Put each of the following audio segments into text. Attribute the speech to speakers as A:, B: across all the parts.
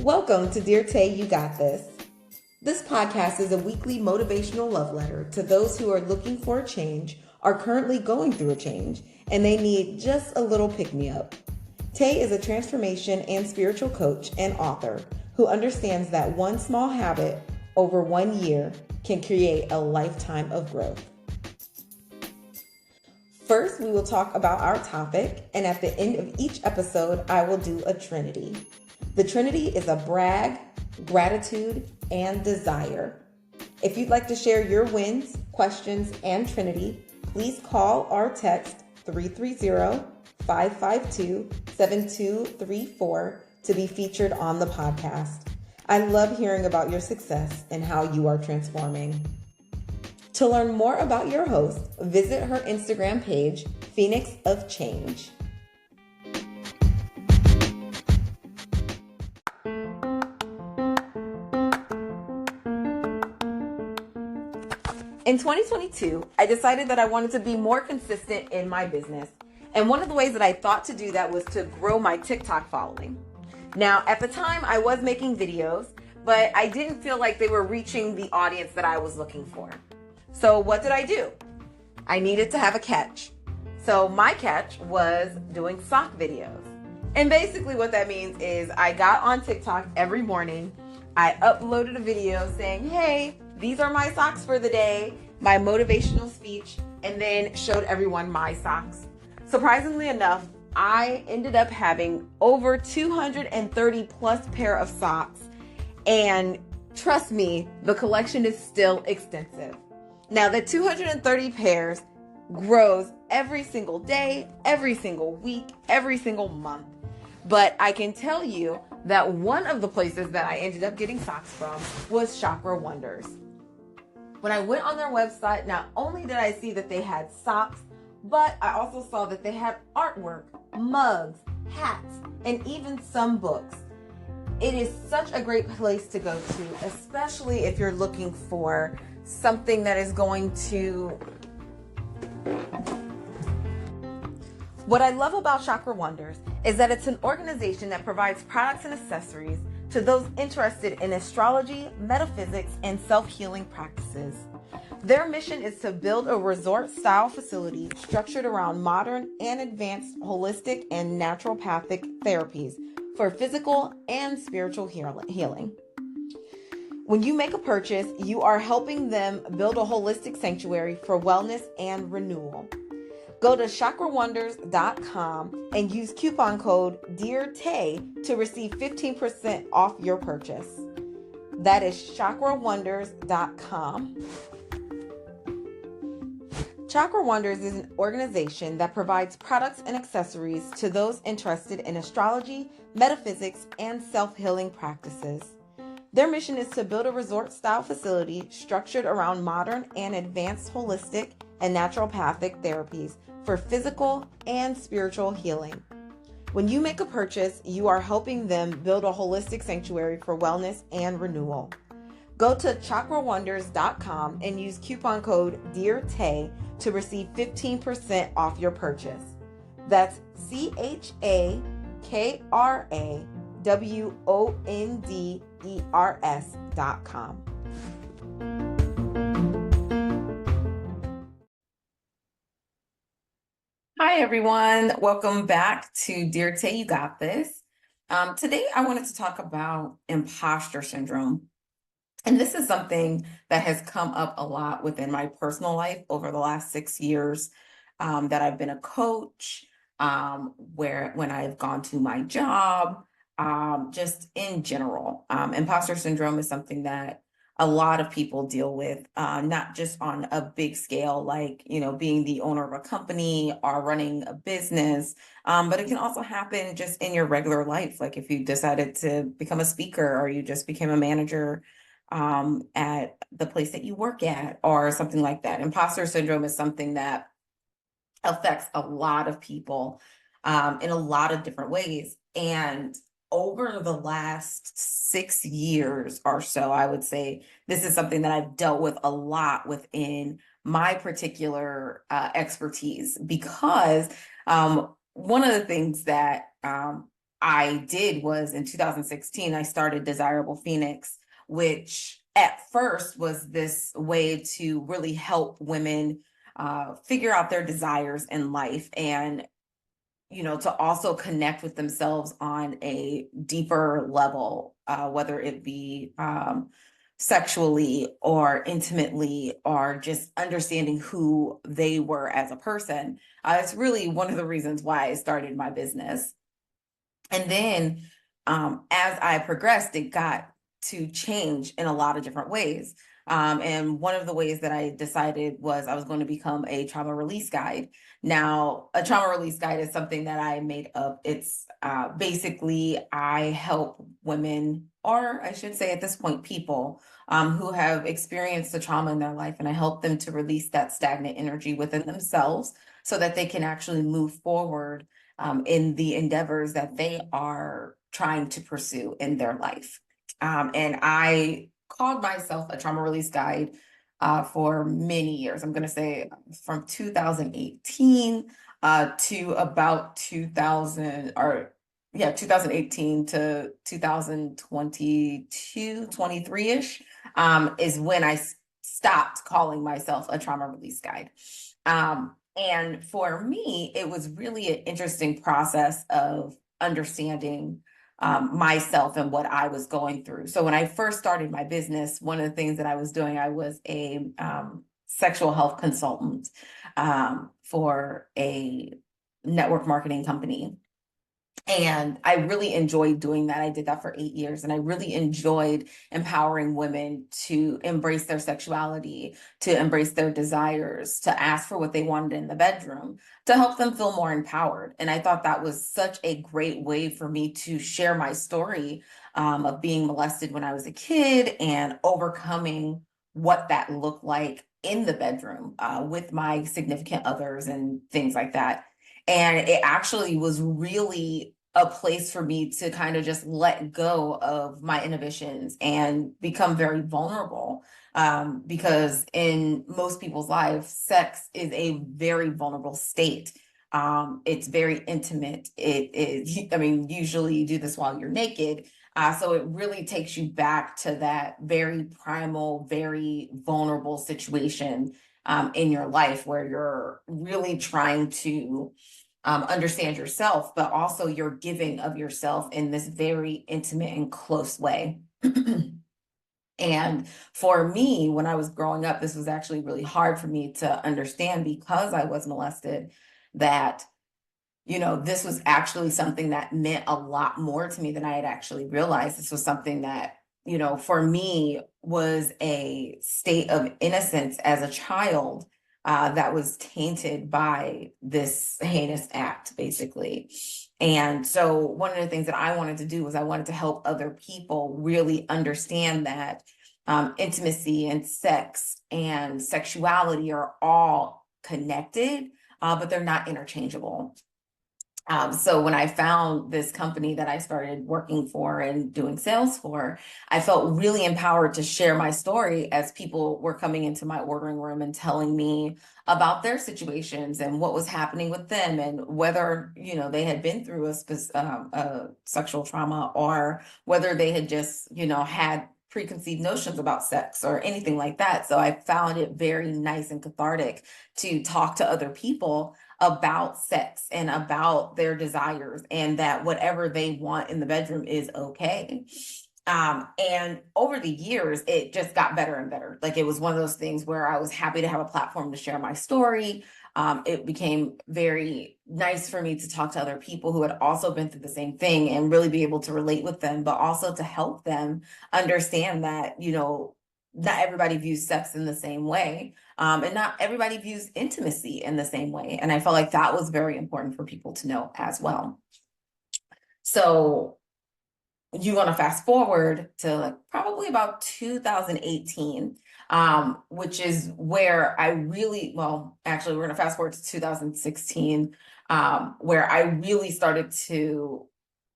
A: Welcome to Dear Tay, You Got This. This podcast is a weekly motivational love letter to those who are looking for a change, are currently going through a change, and they need just a little pick-me-up. Tay is a transformation and spiritual coach and author who understands that one small habit over 1 year can create a lifetime of growth. First, we will talk about our topic, and at the end of each episode, I will do a Trinity. The Trinity is a brag, gratitude, and desire. If you'd like to share your wins, questions, and Trinity, please call or text 330-552-7234 to be featured on the podcast. I love hearing about your success and how you are transforming. To learn more about your host, visit her Instagram page, Phoenix of Change. In 2022, I decided that I wanted to be more consistent in my business. And one of the ways that I thought to do that was to grow my TikTok following. Now, at the time, I was making videos, but I didn't feel like they were reaching the audience that I was looking for. So what did I do? I needed to have a catch. So my catch was doing sock videos. And basically what that means is I got on TikTok every morning. I uploaded a video saying, hey, these are my socks for the day, my motivational speech, and then showed everyone my socks. Surprisingly enough, I ended up having over 230 plus pair of socks. And trust me, the collection is still extensive. Now, the 230 pairs grows every single day, every single week, every single month. But I can tell you that one of the places that I ended up getting socks from was Chakra Wonders. When I went on their website, not only did I see that they had socks, but I also saw that they had artwork, mugs, hats, and even some books. It is such a great place to go to, especially if you're looking for something that is going to... What I love about Chakra Wonders is that it's an organization that provides products and accessories to those interested in astrology, metaphysics, and self-healing practices. Their mission is to build a resort-style facility structured around modern and advanced holistic and naturopathic therapies for physical and spiritual healing. When you make a purchase, you are helping them build a holistic sanctuary for wellness and renewal. Go to chakrawonders.com and use coupon code DEARTAY to receive 15% off your purchase. That is chakrawonders.com. Chakra Wonders is an organization that provides products and accessories to those interested in astrology, metaphysics, and self-healing practices. Their mission is to build a resort-style facility structured around modern and advanced holistic and naturopathic therapies for physical and spiritual healing. When you make a purchase, you are helping them build a holistic sanctuary for wellness and renewal. Go to chakrawonders.com and use coupon code DEARTAY to receive 15% off your purchase. That's CHAKRAWONDERS.com. Hi, everyone. Welcome back to Dear Tay, You Got This. Today, I wanted to talk about imposter syndrome. And this is something that has come up a lot within my personal life over the last 6 years that I've been a coach, when I've gone to my job, just in general. Imposter syndrome is something that a lot of people deal with, not just on a big scale, like, being the owner of a company or running a business, but it can also happen just in your regular life. Like if you decided to become a speaker or you just became a manager at the place that you work at or something like that. Imposter syndrome is something that affects a lot of people in a lot of different ways. And over the last 6 years or so, I would say this is something that I've dealt with a lot within my particular expertise, because one of the things that I did was in 2016, I started Desirable Phoenix, which at first was this way to really help women figure out their desires in life, and to also connect with themselves on a deeper level, whether it be sexually or intimately, or just understanding who they were as a person. It's really one of the reasons why I started my business. And then as I progressed, it got to change in a lot of different ways. And one of the ways that I decided was I was going to become a trauma release guide. Now, a trauma release guide is something that I made up. It's basically I help women, or I should say at this point, people who have experienced the trauma in their life, and I help them to release that stagnant energy within themselves so that they can actually move forward in the endeavors that they are trying to pursue in their life. And I called myself a trauma release guide for many years. I'm going to say from 2018 to about 2000, or yeah, 2018 to 2022, 23-ish, is when I stopped calling myself a trauma release guide. And for me, it was really an interesting process of understanding myself and what I was going through. So when I first started my business, one of the things that I was doing, I was a sexual health consultant for a network marketing company. And I really enjoyed doing that. I did that for 8 years, and I really enjoyed empowering women to embrace their sexuality, to embrace their desires, to ask for what they wanted in the bedroom, to help them feel more empowered. And I thought that was such a great way for me to share my story of being molested when I was a kid and overcoming what that looked like in the bedroom with my significant others and things like that. And it actually was really a place for me to kind of just let go of my inhibitions and become very vulnerable. Because in most people's lives, sex is a very vulnerable state. It's very intimate. It is, I mean, usually you do this while you're naked. So it really takes you back to that very primal, very vulnerable situation in your life where you're really trying to understand yourself, but also you're giving of yourself in this very intimate and close way. And for me, when I was growing up, this was actually really hard for me to understand because I was molested, that this was actually something that meant a lot more to me than I had actually realized. This was something that, for me was a state of innocence as a child that was tainted by this heinous act, basically. And so one of the things that I wanted to do was I wanted to help other people really understand that intimacy and sex and sexuality are all connected, but they're not interchangeable. So when I found this company that I started working for and doing sales for, I felt really empowered to share my story as people were coming into my ordering room and telling me about their situations and what was happening with them, and whether, they had been through a sexual trauma, or whether they had just, had preconceived notions about sex or anything like that. So I found it very nice and cathartic to talk to other people about sex and about their desires, and that whatever they want in the bedroom is okay. And over the years, it just got better and better. Like, it was one of those things where I was happy to have a platform to share my story. It became very nice for me to talk to other people who had also been through the same thing and really be able to relate with them, but also to help them understand that, not everybody views sex in the same way. And not everybody views intimacy in the same way. And I felt like that was very important for people to know as well. So you want to fast forward to like probably about 2018, which is where I really, well, actually, we're going to fast forward to 2016, where I really started to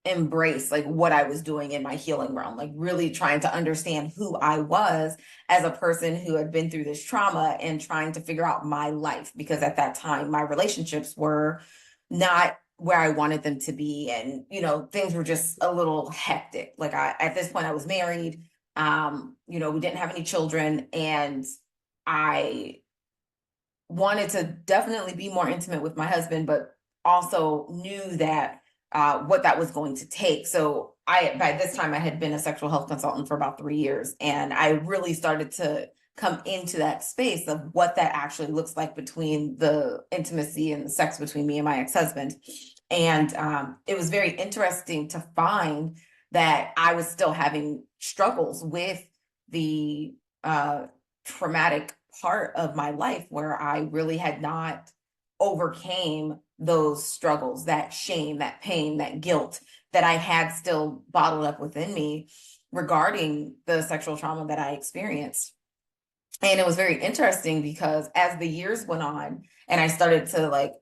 A: embrace like what I was doing in my healing realm, like really trying to understand who I was as a person who had been through this trauma and trying to figure out my life. Because at that time, my relationships were not where I wanted them to be. And, things were just a little hectic. Like at this point I was married. We didn't have any children, and I wanted to definitely be more intimate with my husband, but also knew that what that was going to take. So by this time, I had been a sexual health consultant for about 3 years, and I really started to come into that space of what that actually looks like between the intimacy and the sex between me and my ex-husband. And it was very interesting to find that I was still having struggles with the traumatic part of my life where I really had not overcame those struggles, that shame, that pain, that guilt that I had still bottled up within me regarding the sexual trauma that I experienced. And it was very interesting because as the years went on and I started to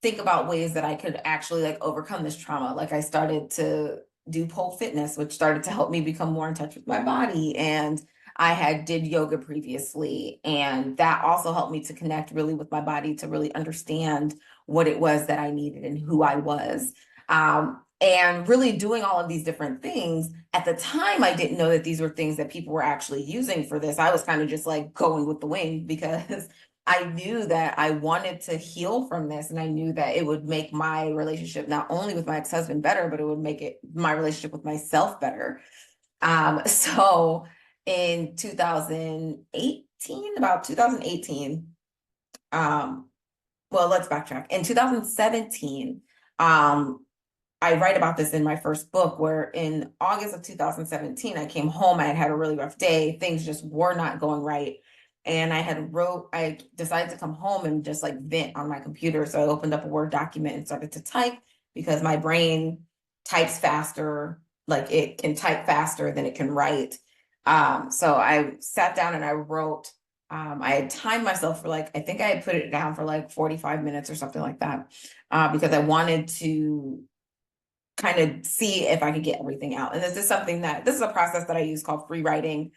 A: think about ways that I could actually overcome this trauma, I started to do pole fitness, which started to help me become more in touch with my body. And I did yoga previously, and that also helped me to connect really with my body, to really understand what it was that I needed and who I was. And really doing all of these different things. At the time, I didn't know that these were things that people were actually using for this. I was kind of just going with the wind because I knew that I wanted to heal from this, and I knew that it would make my relationship not only with my ex-husband better, but it would make my relationship with myself better. So in 2018, about 2018, well, let's backtrack. In 2017, I write about this in my first book, where in August of 2017, I came home. I had a really rough day. Things just were not going right. And I decided to come home and just vent on my computer. So I opened up a Word document and started to type, because my brain types faster. It can type faster than it can write. So I sat down and I wrote. I had timed myself for I think I had put it down for 45 minutes or something like that, because I wanted to kind of see if I could get everything out. And this is a process that I use called free writing,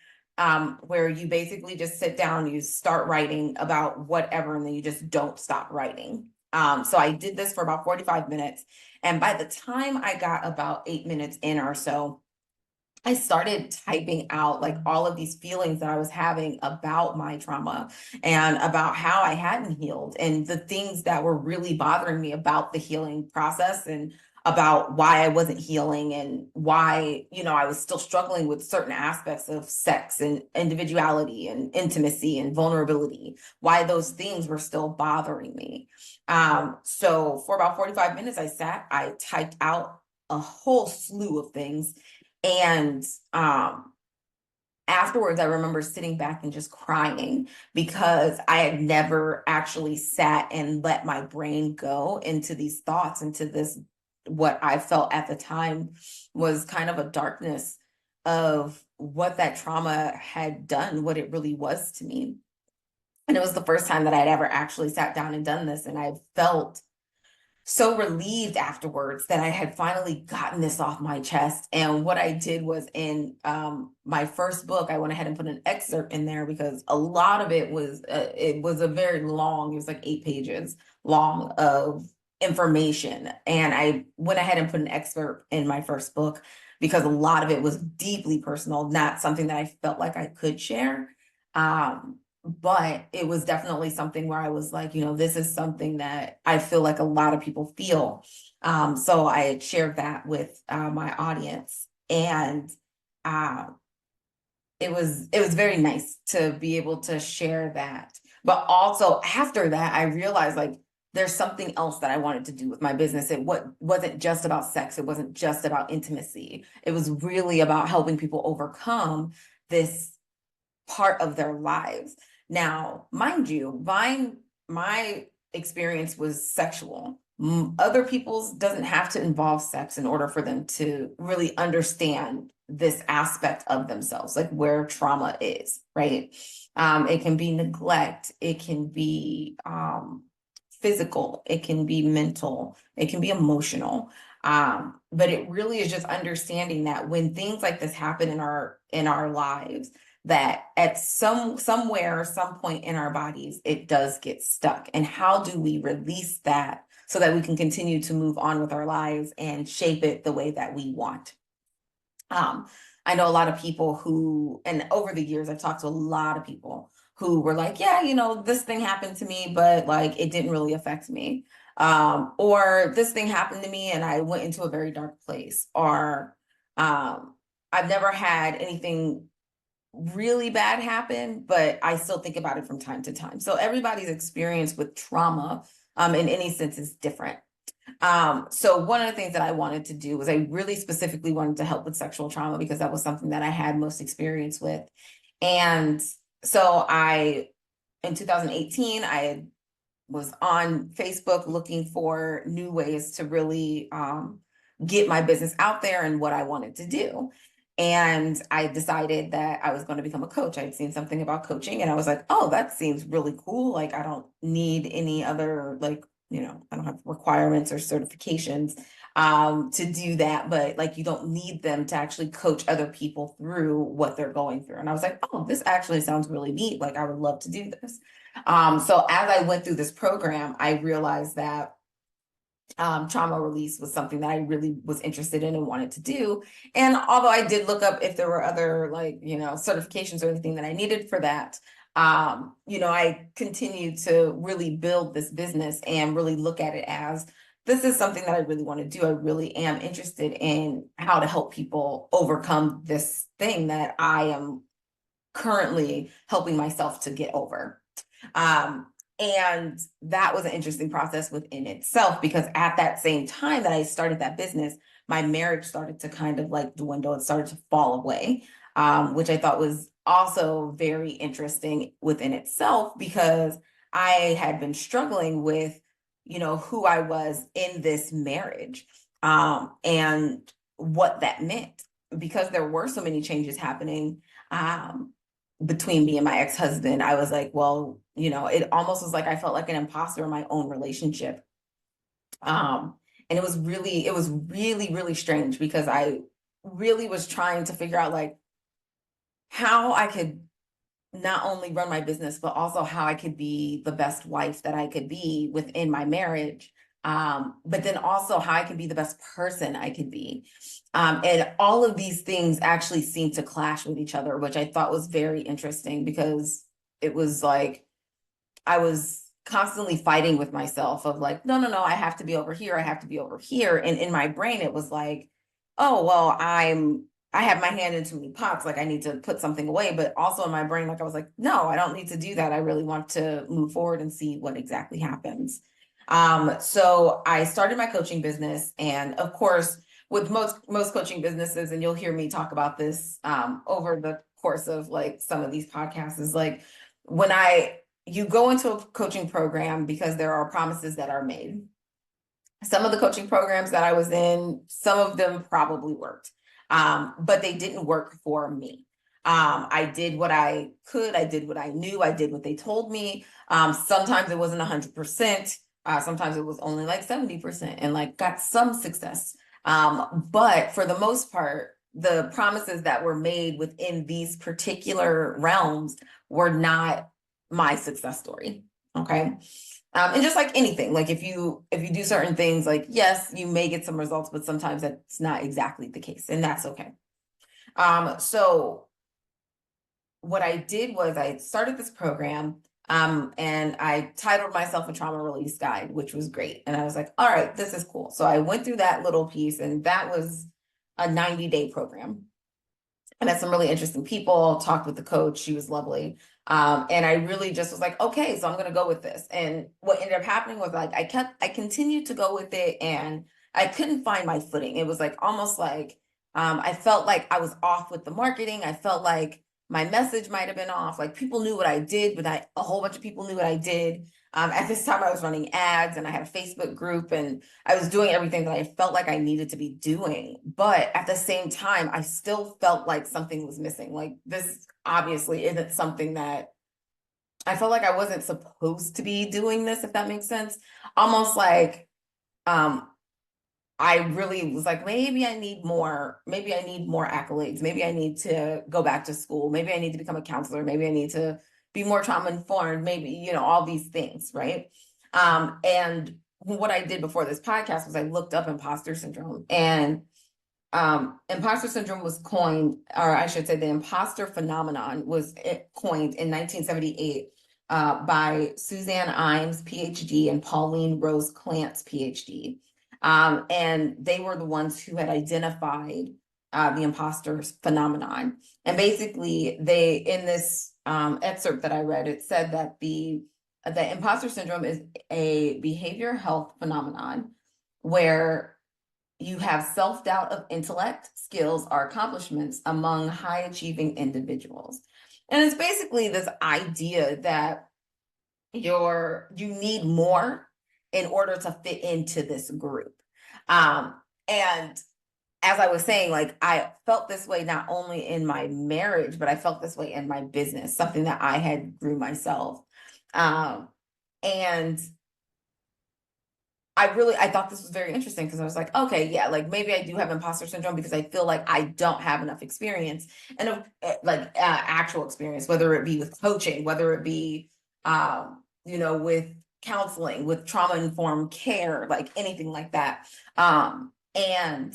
A: where you basically just sit down, you start writing about whatever, and then you just don't stop writing. So I did this for about 45 minutes. And by the time I got about 8 minutes in or so, I started typing out all of these feelings that I was having about my trauma and about how I hadn't healed, and the things that were really bothering me about the healing process, and about why I wasn't healing, and why, I was still struggling with certain aspects of sex and individuality and intimacy and vulnerability, why those things were still bothering me. So for about 45 minutes, I typed out a whole slew of things. And afterwards, I remember sitting back and just crying, because I had never actually sat and let my brain go into these thoughts, into this, what I felt at the time was kind of a darkness of what that trauma had done, what it really was to me. And it was the first time that I'd ever actually sat down and done this. And I felt so relieved afterwards that I had finally gotten this off my chest. And what I did was, in my first book, I went ahead and put an excerpt in there, because a lot of it was a very long, it was 8 pages long of information. And I went ahead and put an excerpt in my first book, because a lot of it was deeply personal, not something that I felt like I could share. But it was definitely something where I was this is something that I feel like a lot of people feel. So I had shared that with my audience, and it was very nice to be able to share that. But also after that, I realized there's something else that I wanted to do with my business. It wasn't just about sex. It wasn't just about intimacy. It was really about helping people overcome this part of their lives. Now, mind you, my experience was sexual. Other people's doesn't have to involve sex in order for them to really understand this aspect of themselves, where trauma is, right? It can be neglect, it can be physical, it can be mental, it can be emotional. But it really is just understanding that when things like this happen in our lives, that at somewhere, some point in our bodies, it does get stuck. And how do we release that so that we can continue to move on with our lives and shape it the way that we want. I know a lot of people who, and over the years, I've talked to a lot of people who were like, yeah, this thing happened to me, but like it didn't really affect me. Or this thing happened to me and I went into a very dark place. Or I've never had anything really bad happen, but I still think about it from time to time. So everybody's experience with trauma, in any sense, is different. So one of the things that I wanted to do was I really specifically wanted to help with sexual trauma because that was something that I had most experience with. And so in 2018, I was on Facebook looking for new ways to really get my business out there and what I wanted to do. And I decided that I was going to become a coach. I'd seen something about coaching and I was like, oh, that seems really cool. Like, I don't need any other, like, I don't have requirements or certifications to do that, but like, you don't need them to actually coach other people through what they're going through. And I was like, oh, this actually sounds really neat. Like, I would love to do this. So as I went through this program, I realized that trauma release was something that I really was interested in and wanted to do. And although I did look up if there were other certifications or anything that I needed for that, I continued to really build this business and really look at it as this is something that I really want to do. I really am interested in how to help people overcome this thing that I am currently helping myself to get over. And that was an interesting process within itself, because at that same time that I started that business, my marriage started to kind of like dwindle. It started to fall away, which I thought was also very interesting within itself, because I had been struggling with, who I was in this marriage, and what that meant, because there were so many changes happening. Between me and my ex-husband, I was like, well, it almost was like I felt like an imposter in my own relationship. And it was really, really strange, because I really was trying to figure out like how I could not only run my business, but also how I could be the best wife that I could be within my marriage. But then also how I could be the best person I could be. And all of these things actually seemed to clash with each other, which I thought was very interesting, because it was like I was constantly fighting with myself of like, no, I have to be over here. I have to be over here. And in my brain, it was like, oh, well, I have my hand in too many pots. Like, I need to put something away. But also in my brain, like, I was like, no, I don't need to do that. I really want to move forward and see what exactly happens. So I started my coaching business. And of course, with most coaching businesses, and you'll hear me talk about this over the course of like some of these podcasts, is like when you go into a coaching program because there are promises that are made. Some of the coaching programs that I was in, some of them probably worked, but they didn't work for me. I did what I could. I did what I knew. I did what they told me. Sometimes it wasn't 100%. Sometimes it was only like 70% and like got some success. But for the most part, the promises that were made within these particular realms were not my success story. Okay. And just like anything, like if you do certain things, like, yes, you may get some results, but sometimes that's not exactly the case, and that's okay. So what I did was I started this program, and I titled myself a trauma release guide, which was great. And I was like, all right, this is cool. So I went through that little piece, and that was a 90-day program. I met some really interesting people, talked with the coach. She was lovely. And I really just was like, okay, so I'm going to go with this. And what ended up happening was like, I continued to go with it, and I couldn't find my footing. It was like, almost like, I felt like I was off with the marketing. I felt like my message might've been off. Like, people knew what I did, but a whole bunch of people knew what I did. At this time I was running ads, and I had a Facebook group, and I was doing everything that I felt like I needed to be doing. But at the same time, I still felt like something was missing. Like, this obviously isn't something that I felt like I wasn't supposed to be doing this, if that makes sense. Almost like, I really was like, maybe I need more accolades. Maybe I need to go back to school. Maybe I need to become a counselor. Maybe I need to be more trauma informed. Maybe, all these things. Right. And what I did before this podcast was I looked up imposter syndrome, and imposter syndrome was coined, or I should say the imposter phenomenon was coined in 1978 by Suzanne Imes, PhD, and Pauline Rose Clance, PhD. And they were the ones who had identified the imposter phenomenon. And basically, they, in this excerpt that I read, it said that the imposter syndrome is a behavior health phenomenon where you have self-doubt of intellect, skills, or accomplishments among high-achieving individuals. And it's basically this idea that you need more in order to fit into this group. And as I was saying, like, I felt this way not only in my marriage, but I felt this way in my business, something that I had grew myself. And I thought this was very interesting because I was like, okay, yeah, like maybe I do have imposter syndrome because I feel like I don't have enough experience and actual experience, whether it be with coaching, whether it be, with counseling, with trauma-informed care, like anything like that. And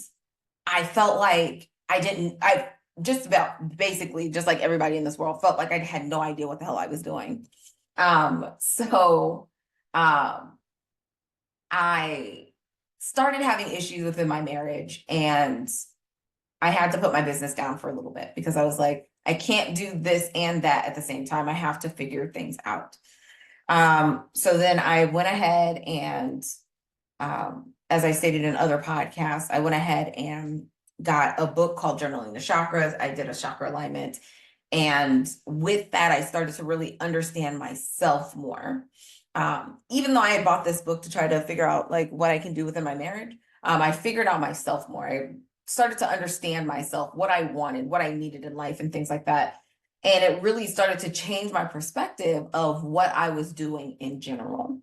A: I felt like I just about basically just like everybody in this world felt like I had no idea what the hell I was doing. So I started having issues within my marriage, and I had to put my business down for a little bit because I was like, I can't do this and that at the same time. I have to figure things out. So then I went ahead and, as I stated in other podcasts, I went ahead and got a book called Journaling the Chakras. I did a chakra alignment. And with that, I started to really understand myself more. Even though I had bought this book to try to figure out like what I can do within my marriage, I figured out myself more. I started to understand myself, what I wanted, what I needed in life, and things like that. And it really started to change my perspective of what I was doing in general.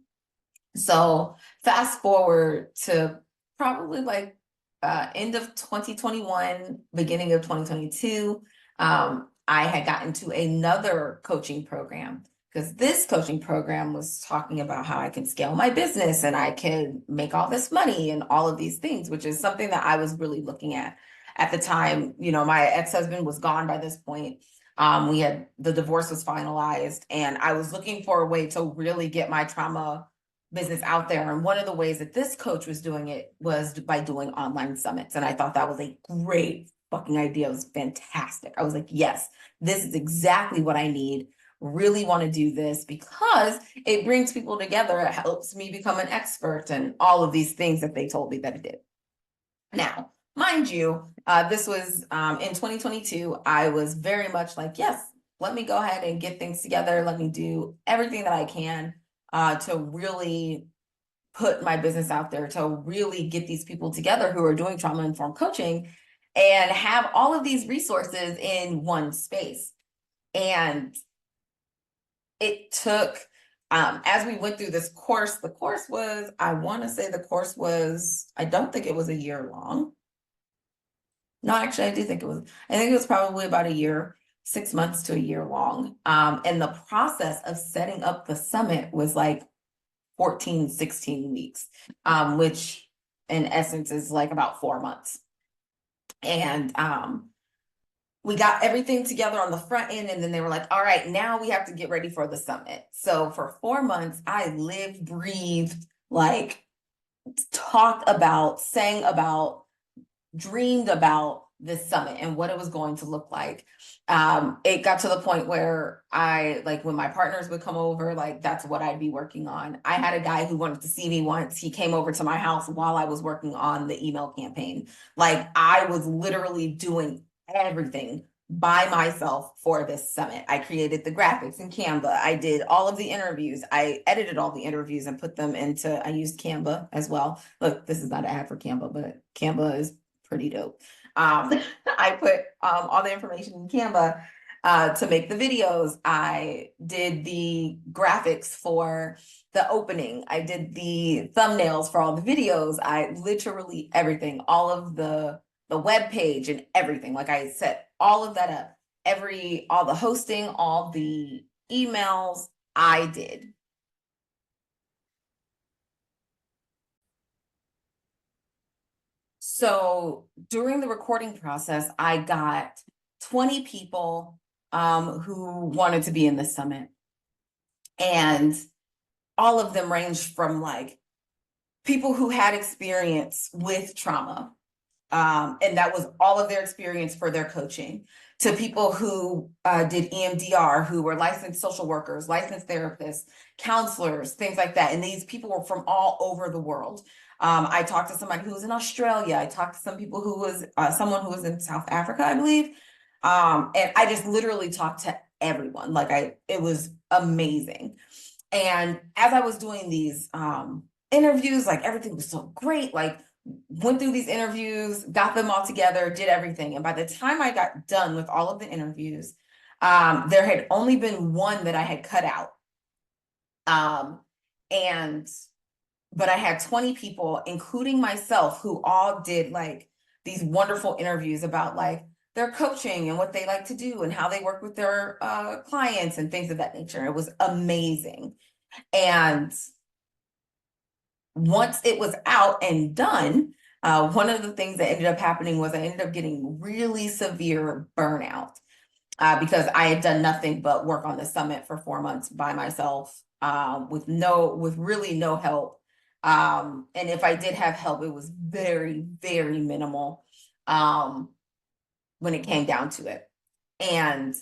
A: So fast forward to probably like end of 2021, beginning of 2022, I had gotten to another coaching program because this coaching program was talking about how I can scale my business and I can make all this money and all of these things, which is something that I was really looking at the time. My ex-husband was gone by this point. The divorce was finalized, and I was looking for a way to really get my trauma business out there. And one of the ways that this coach was doing it was by doing online summits. And I thought that was a great fucking idea. It was fantastic. I was like, yes, this is exactly what I need. Really want to do this because it brings people together. It helps me become an expert and all of these things that they told me that it did. Now, mind you, this was in 2022. I was very much like, yes, let me go ahead and get things together. Let me do everything that I can to really put my business out there, to really get these people together who are doing trauma-informed coaching and have all of these resources in one space. And it took, as we went through this course, the course was, I don't think it was a year long. No, actually, I think it was probably about a year, 6 months to a year long. And the process of setting up the summit was like 14, 16 weeks, which in essence is like about 4 months. And we got everything together on the front end, and then they were like, all right, now we have to get ready for the summit. So for 4 months, I lived, breathed, like talked about, sang about, dreamed about this summit and what it was going to look like. It got to the point where when my partners would come over, like that's what I'd be working on. I had a guy who wanted to see me once. He came over to my house while I was working on the email campaign. Like I was literally doing everything by myself for this summit. I created the graphics in Canva. I did all of the interviews. I edited all the interviews and put them I used Canva as well. Look, this is not an ad for Canva, but Canva is pretty dope. I put all the information in Canva to make the videos. I did the graphics for the opening. I did the thumbnails for all the videos. I literally everything, all of the web page and everything. Like I set all of that up. All the hosting, all the emails I did. So during the recording process, I got 20 people who wanted to be in this summit. And all of them ranged from like people who had experience with trauma, and that was all of their experience for their coaching, to people who did EMDR, who were licensed social workers, licensed therapists, counselors, things like that. And these people were from all over the world. I talked to somebody who was in Australia. I talked to some people who was someone who was in South Africa, I believe. And I just literally talked to everyone. It was amazing. And as I was doing these interviews, like everything was so great, like went through these interviews, got them all together, did everything. And by the time I got done with all of the interviews, there had only been one that I had cut out. But I had 20 people, including myself, who all did like these wonderful interviews about like their coaching and what they like to do and how they work with their clients and things of that nature. It was amazing. And once it was out and done, one of the things that ended up happening was I ended up getting really severe burnout because I had done nothing but work on the summit for 4 months by myself with really no help. And if I did have help, it was very, very minimal when it came down to it. And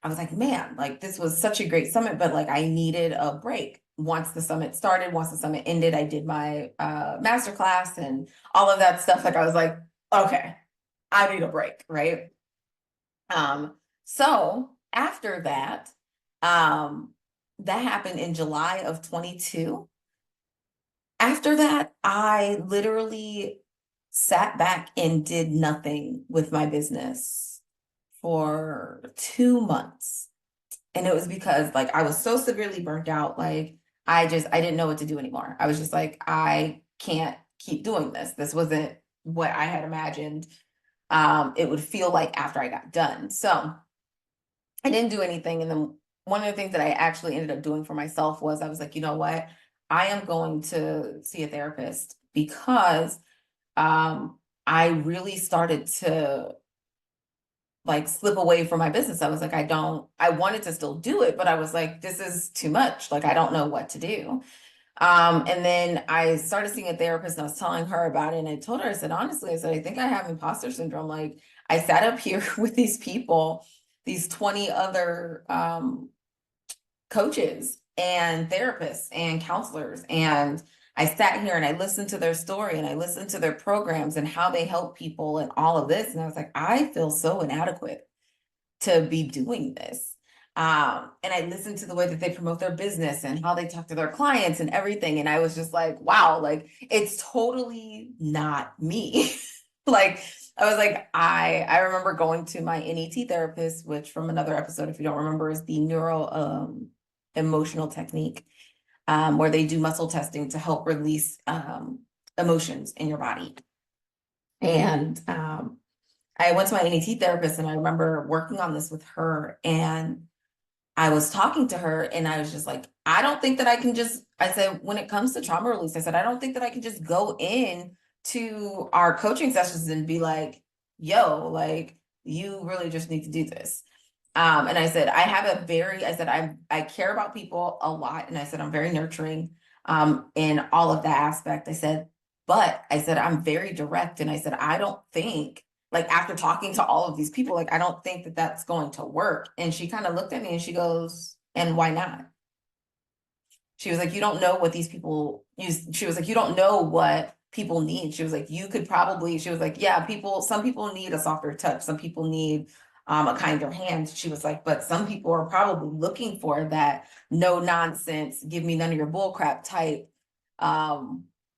A: I was like, man, like this was such a great summit, but like I needed a break. Once the summit started, once the summit ended, I did my masterclass and all of that stuff. Like I was like, okay, I need a break, right? So after that, that happened in July of 22. After that, I literally sat back and did nothing with my business for 2 months. And it was because like I was so severely burnt out, like I didn't know what to do anymore. I was just like, I can't keep doing this. This wasn't what I had imagined it would feel like after I got done. So I didn't do anything. And then one of the things that I actually ended up doing for myself was I was like, you know what? I am going to see a therapist because I really started to like slip away from my business. I was like, I wanted to still do it, but I was like, this is too much. Like, I don't know what to do. And then I started seeing a therapist and I was telling her about it. And I told her, I said, honestly, I said, I think I have imposter syndrome. Like I sat up here with these people, these 20 other coaches and therapists and counselors. And I sat here and I listened to their story and I listened to their programs and how they help people and all of this. And I was like, I feel so inadequate to be doing this. And I listened to the way that they promote their business and how they talk to their clients and everything. And I was just like, wow, like it's totally not me. Like I was like, I remember going to my NET therapist, which from another episode, if you don't remember, is the neuro emotional technique, where they do muscle testing to help release emotions in your body. And I went to my NET therapist and I remember working on this with her and I was talking to her and I was just like, I don't think that I can just, I said, when it comes to trauma release, I said, I don't think that I can just go in to our coaching sessions and be like, yo, like, you really just need to do this. And I said, I said, I care about people a lot. And I said, I'm very nurturing in all of that aspect. I said, but I said, I'm very direct. And I said, I don't think, like, after talking to all of these people, like, I don't think that that's going to work. And she kind of looked at me and she goes, and why not? She was like, you don't know what these people use. She was like, you don't know what people need. She was like, you could probably, she was like, yeah, some people need a softer touch. Some people need a kinder hand. She was like, but some people are probably looking for that no nonsense, give me none of your bull crap type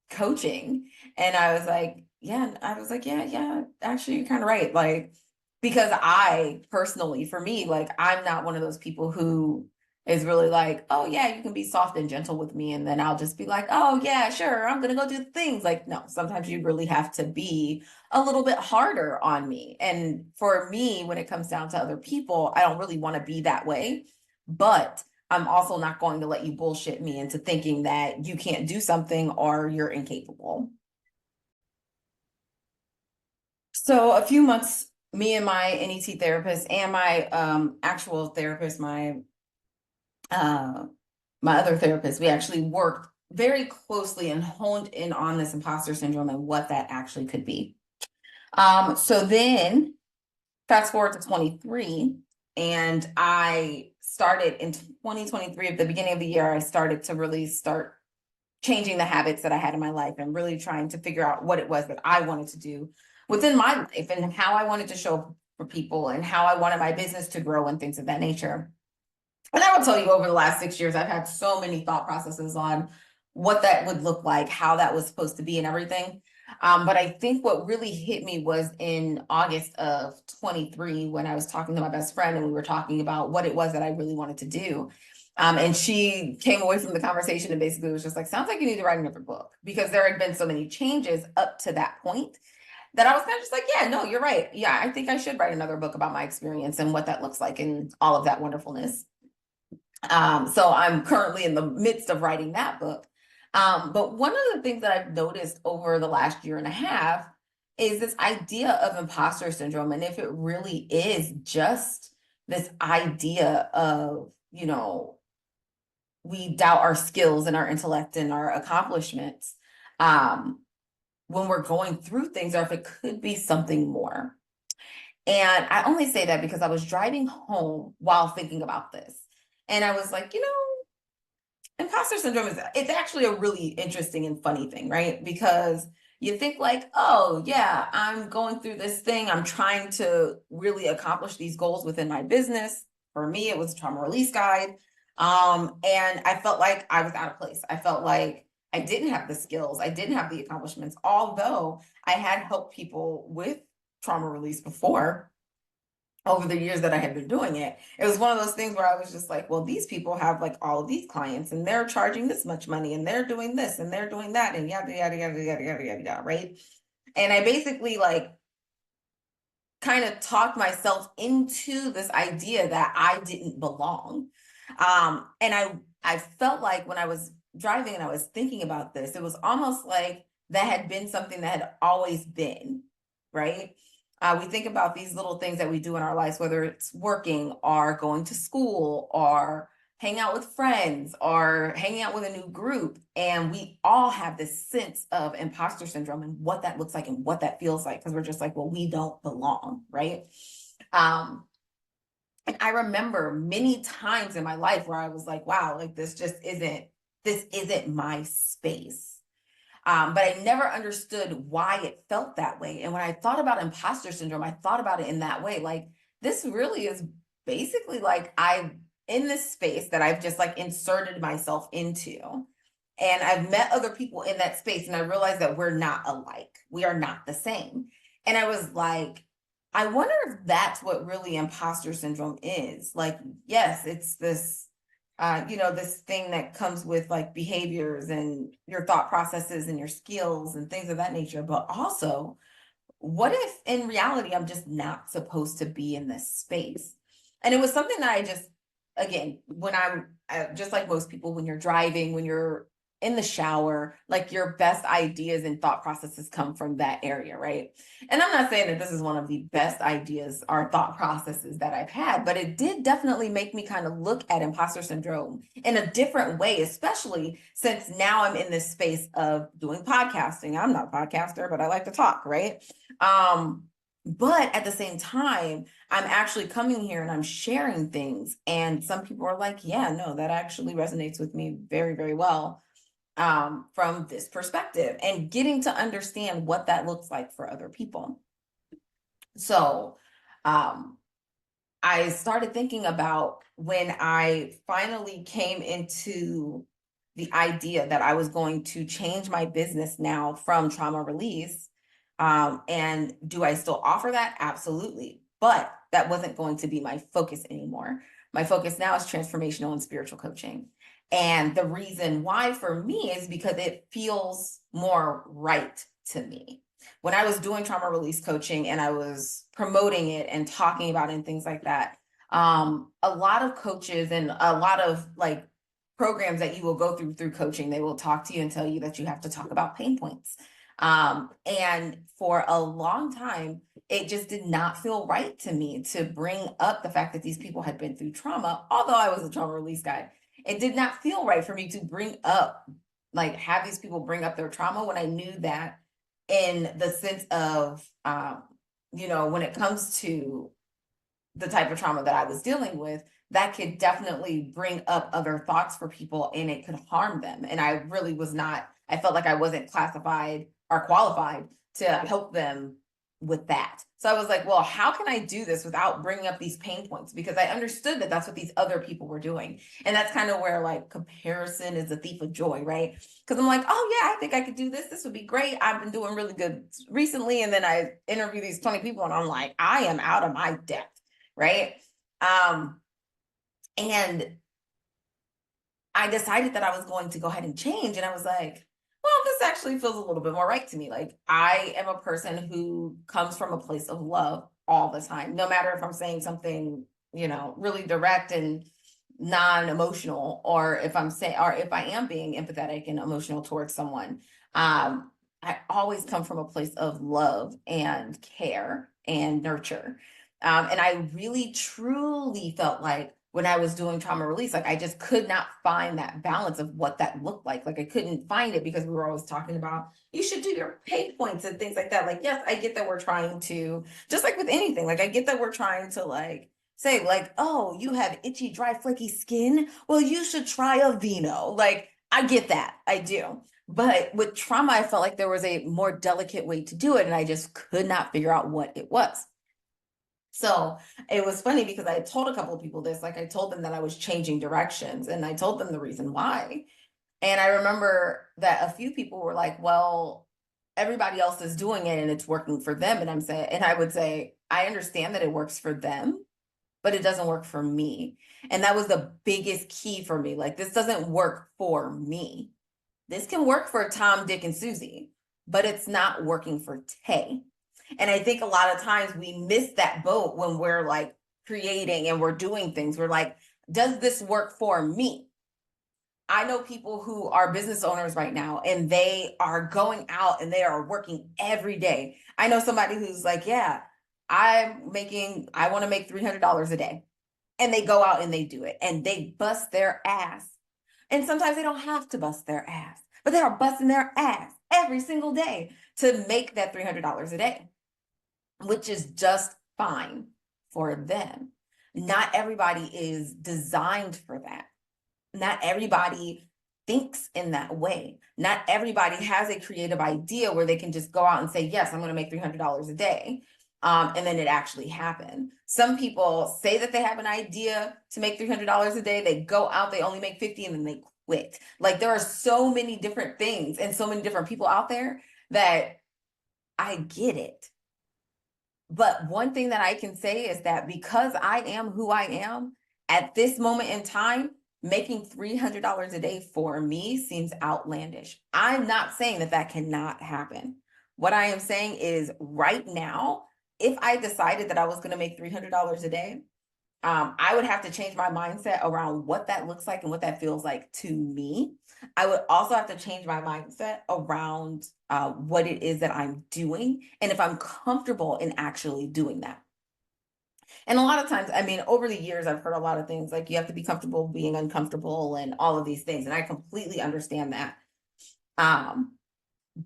A: coaching. And I was like, yeah, actually you're kind of right. Like, because I personally, for me, like, I'm not one of those people who is really like, oh yeah, you can be soft and gentle with me. And then I'll just be like, oh yeah, sure, I'm gonna go do things. Like, no, sometimes you really have to be a little bit harder on me. And for me, when it comes down to other people, I don't really want to be that way. But I'm also not going to let you bullshit me into thinking that you can't do something or you're incapable. So a few months, me and my NET therapist and my actual therapist, uh, my other therapist, we actually worked very closely and honed in on this imposter syndrome and what that actually could be. So then fast forward to 23, and I started in 2023, at the beginning of the year, I started to really start changing the habits that I had in my life and really trying to figure out what it was that I wanted to do within my life and how I wanted to show up for people and how I wanted my business to grow and things of that nature. And I will tell you, over the last 6 years, I've had so many thought processes on what that would look like, how that was supposed to be, and everything. But I think what really hit me was in August of 23 when I was talking to my best friend and we were talking about what it was that I really wanted to do. And she came away from the conversation and basically was just like, sounds like you need to write another book, because there had been so many changes up to that point that I was kind of just like, yeah, no, you're right. Yeah, I think I should write another book about my experience and what that looks like and all of that wonderfulness. So I'm currently in the midst of writing that book. But one of the things that I've noticed over the last year and a half is this idea of imposter syndrome. And if it really is just this idea of, we doubt our skills and our intellect and our accomplishments when we're going through things, or if it could be something more. And I only say that because I was driving home while thinking about this. And I was like, imposter syndrome it's actually a really interesting and funny thing, right? Because you think like, oh yeah, I'm going through this thing. I'm trying to really accomplish these goals within my business. For me, it was a trauma release guide. And I felt like I was out of place. I felt like I didn't have the skills. I didn't have the accomplishments, although I had helped people with trauma release before over the years that I had been doing it. It was one of those things where I was just like, well, these people have like all of these clients and they're charging this much money and they're doing this and they're doing that and yada, yada, yada, yada, yada, yada, yada, right? And I basically like kind of talked myself into this idea that I didn't belong. And I felt like when I was driving and I was thinking about this, it was almost like that had been something that had always been, right? We think about these little things that we do in our lives, whether it's working or going to school or hang out with friends or hanging out with a new group. And we all have this sense of imposter syndrome and what that looks like and what that feels like, because we're just like, well, we don't belong, right? And I remember many times in my life where I was like, wow, like this isn't my space. But I never understood why it felt that way. And when I thought about imposter syndrome, I thought about it in that way. Like, this really is basically like I'm in this space that I've just like inserted myself into. And I've met other people in that space, and I realized that we're not alike. We are not the same. And I was like, I wonder if that's what really imposter syndrome is. Like, yes, it's this this thing that comes with like behaviors and your thought processes and your skills and things of that nature. But also, what if in reality, I'm just not supposed to be in this space? And it was something that I just, again, when I'm just like most people, when you're driving, when you're in the shower, like your best ideas and thought processes come from that area, right? And I'm not saying that this is one of the best ideas or thought processes that I've had, but it did definitely make me kind of look at imposter syndrome in a different way, especially since now I'm in this space of doing podcasting. I'm not a podcaster, but I like to talk, right? But at the same time, I'm actually coming here and I'm sharing things. And some people are like, yeah, no, that actually resonates with me very, very well from this perspective, and getting to understand what that looks like for other people. So I started thinking about when I finally came into the idea that I was going to change my business now from trauma release. And do I still offer that? Absolutely. But that wasn't going to be my focus anymore. My focus now is transformational and spiritual coaching. And the reason why for me is because it feels more right to me. When I was doing trauma release coaching and I was promoting it and talking about it and things like that, a lot of coaches and a lot of like programs that you will go through coaching, they will talk to you and tell you that you have to talk about pain points. And for a long time, it just did not feel right to me to bring up the fact that these people had been through trauma, although I was a trauma release guy. It did not feel right for me to bring up, like, have these people bring up their trauma when I knew that in the sense of, when it comes to the type of trauma that I was dealing with, that could definitely bring up other thoughts for people and it could harm them. And I really was not, I felt like I wasn't classified or qualified to help them with that. So I was like, well, how can I do this without bringing up these pain points? Because I understood that that's what these other people were doing. And that's kind of where, like, comparison is a thief of joy, right? Because I'm like, oh yeah, I think I could do this. This would be great. I've been doing really good recently. And then I interview these 20 people and I'm like, I am out of my depth. Right. And I decided that I was going to go ahead and change. And I was like, well, this actually feels a little bit more right to me. Like, I am a person who comes from a place of love all the time, no matter if I'm saying something, really direct and non-emotional, or if I am being empathetic and emotional towards someone. I always come from a place of love and care and nurture. And I really truly felt like when I was doing trauma release, like, I just could not find that balance of what that looked like. Like, I couldn't find it because we were always talking about, you should do your pain points and things like that. Like, yes, I get that we're trying to, just like with anything, like, I get that we're trying to, like, say, like, oh, you have itchy, dry, flaky skin. Well, you should try a vino. Like, I get that. I do. But with trauma, I felt like there was a more delicate way to do it. And I just could not figure out what it was. So it was funny because I had told a couple of people this, like, I told them that I was changing directions and I told them the reason why. And I remember that a few people were like, well, everybody else is doing it and it's working for them. And I would say, I understand that it works for them, but it doesn't work for me. And that was the biggest key for me. Like, this doesn't work for me. This can work for Tom, Dick, and Susie, but it's not working for Tay. And I think a lot of times we miss that boat when we're, like, creating and we're doing things. We're like, does this work for me? I know people who are business owners right now and they are going out and they are working every day. I know somebody who's like, yeah, I want to make $300 a day. And they go out and they do it and they bust their ass. And sometimes they don't have to bust their ass, but they are busting their ass every single day to make that $300 a day, which is just fine for them. Not everybody is designed for that. Not everybody thinks in that way. Not everybody has a creative idea where they can just go out and say, yes, I'm going to make $300 a day. And then it actually happened. Some people say that they have an idea to make $300 a day. They go out, they only make 50 and then they quit. Like, there are so many different things and so many different people out there that I get it. But one thing that I can say is that because I am who I am at this moment in time, making $300 a day for me seems outlandish. I'm not saying that that cannot happen. What I am saying is, right now, if I decided that I was going to make $300 a day, I would have to change my mindset around what that looks like and what that feels like to me. I would also have to change my mindset around what it is that I'm doing and if I'm comfortable in actually doing that. And a lot of times, I mean, over the years, I've heard a lot of things like you have to be comfortable being uncomfortable and all of these things. And I completely understand that.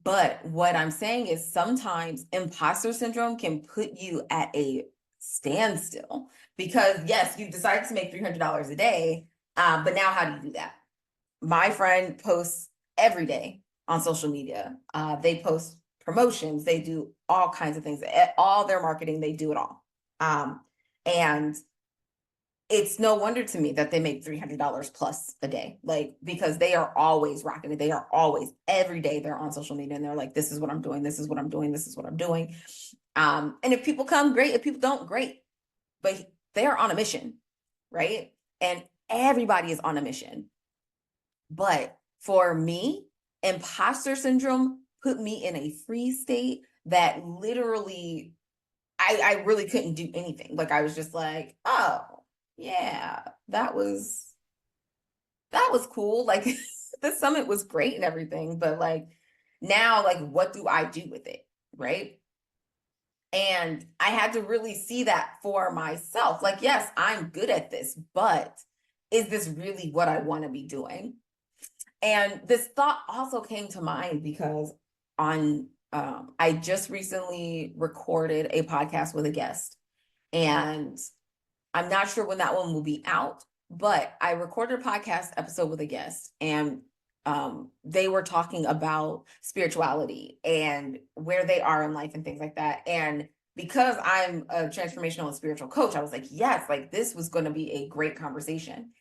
A: But what I'm saying is sometimes imposter syndrome can put you at a standstill because, yes, you decided to make $300 a day, but now how do you do that? My friend posts every day on social media. They post promotions. They do all kinds of things. All their marketing, they do it all. And it's no wonder to me that they make $300 plus a day, like, because they are always rocking it. They are always, every day they're on social media and they're like, this is what I'm doing. This is what I'm doing. This is what I'm doing. And if people come, great. If people don't, great. But they're on a mission, right? And everybody is on a mission. But for me, imposter syndrome put me in a freeze state that literally, I really couldn't do anything. Like, I was just like, oh, yeah, that was cool. Like, the summit was great and everything, but, like, Now, like, what do I do with it? Right. And I had to really see that for myself. Like, yes, I'm good at this, but is this really what I want to be doing? And this thought also came to mind because I just recently recorded a podcast with a guest, and I'm not sure when that one will be out, but I recorded a podcast episode with a guest, and they were talking about spirituality and where they are in life and things like that. And because I'm a transformational and spiritual coach, I was like, yes, like this was going to be a great conversation.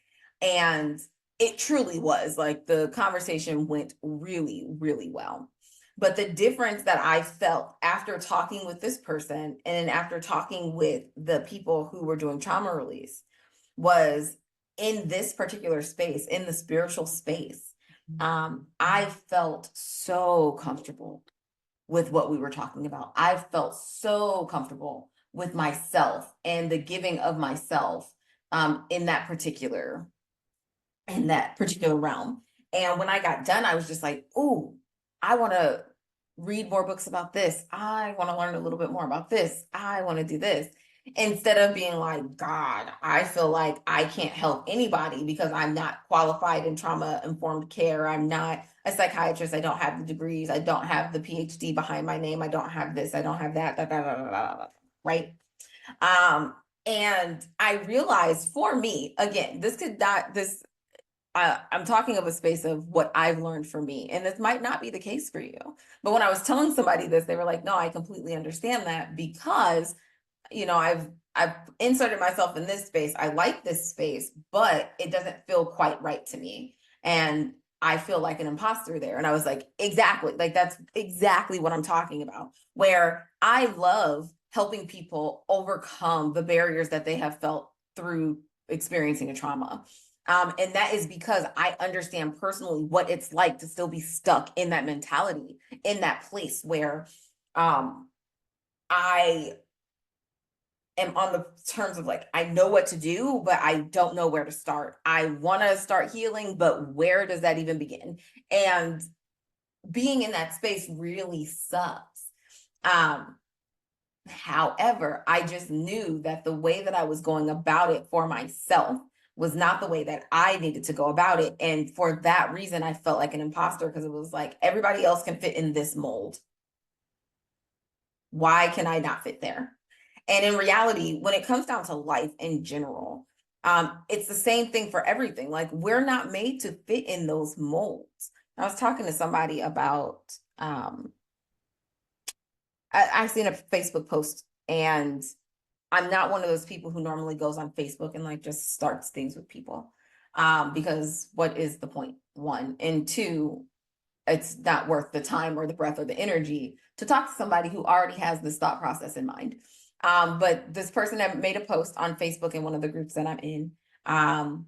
A: And it truly was. Like, the conversation went really, really well. But the difference that I felt after talking with this person and after talking with the people who were doing trauma release was, in this particular space, in the spiritual space, I felt so comfortable with what we were talking about. I felt so comfortable with myself and the giving of myself in that particular realm. And when I got done, I was just like, "Ooh, I want to read more books about this. I want to learn a little bit more about this. I want to do this." Instead of being like, "God, I feel like I can't help anybody because I'm not qualified in trauma informed care. I'm not a psychiatrist. I don't have the degrees. I don't have the PhD behind my name. I don't have this. I don't have that." Right? And I realized, for me, again, this could not this I'm talking of a space of what I've learned for me, and this might not be the case for you. But when I was telling somebody this, they were like, "No, I completely understand that, because I've inserted myself in this space. I like this space, but it doesn't feel quite right to me, and I feel like an imposter there." And I was like, "Exactly, like that's exactly what I'm talking about. Where I love helping people overcome the barriers that they have felt through experiencing a trauma." And that is because I understand personally what it's like to still be stuck in that mentality, in that place where um, I am on the terms of, like, I know what to do, but I don't know where to start. I want to start healing, but where does that even begin? And being in that space really sucks. Um, However, I just knew that the way that I was going about it for myself was not the way that I needed to go about it. And for that reason, I felt like an imposter, because it was like, everybody else can fit in this mold. Why can I not fit there? And in reality, when it comes down to life in general, it's the same thing for everything. Like, we're not made to fit in those molds. I was talking to somebody about, I've seen a Facebook post, and I'm not one of those people who normally goes on Facebook and like just starts things with people. Because what is the point? One. And two, it's not worth the time or the breath or the energy to talk to somebody who already has this thought process in mind. But this person had made a post on Facebook in one of the groups that I'm in. And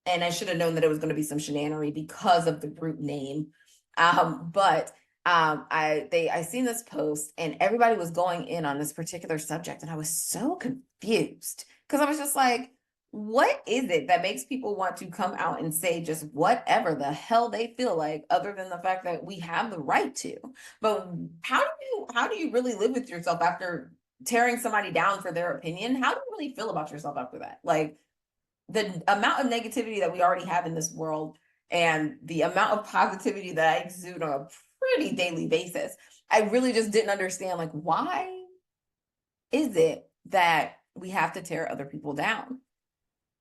A: I should have known that it was going to be some shenanery because of the group name. But I seen this post, and everybody was going in on this particular subject, and I was so confused, because I was just like, what is it that makes people want to come out and say just whatever the hell they feel like, other than the fact that we have the right to? But how do you really live with yourself after tearing somebody down for their opinion? How do you really feel about yourself after that? Like, the amount of negativity that we already have in this world, and the amount of positivity that I exude on a pretty daily basis, I really just didn't understand, like, why is it that we have to tear other people down?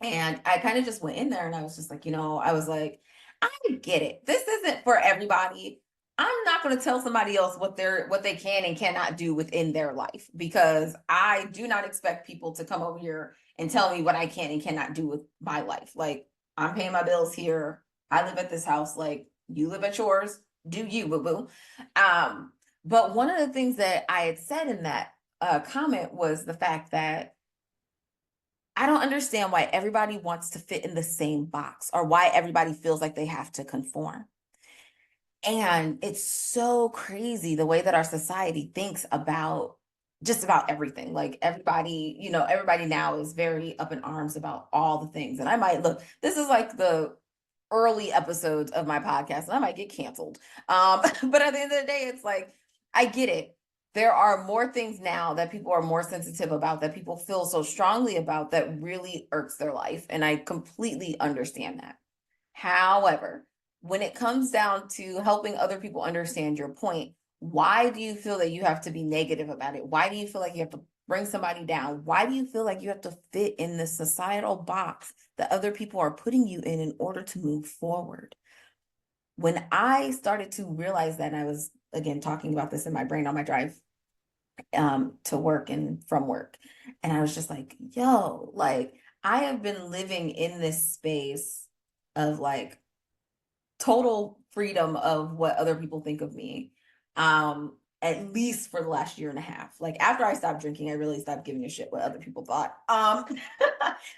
A: And I kind of just went in there, and I was just like, I was like, I get it. This isn't for everybody. I'm not going to tell somebody else what they can and cannot do within their life, because I do not expect people to come over here and tell me what I can and cannot do with my life. Like, I'm paying my bills here. I live at this house. Like, you live at yours. Do you, boo boo? But one of the things that I had said in that comment was the fact that I don't understand why everybody wants to fit in the same box, or why everybody feels like they have to conform. And it's so crazy the way that our society thinks about just about everything. Like, everybody now is very up in arms about all the things. And I might look, this is like early episodes of my podcast, and I might get canceled. But at the end of the day, it's like, I get it. There are more things now that people are more sensitive about, that people feel so strongly about, that really irks their life. And I completely understand that. However, when it comes down to helping other people understand your point, why do you feel that you have to be negative about it? Why do you feel like you have to bring somebody down? Why do you feel like you have to fit in this societal box that other people are putting you in order to move forward? When I started to realize that, and I was again talking about this in my brain on my drive to work and from work, and I was just like, yo, like I have been living in this space of like total freedom of what other people think of me, at least for the last year and a half. Like after I stopped drinking, I really stopped giving a shit what other people thought.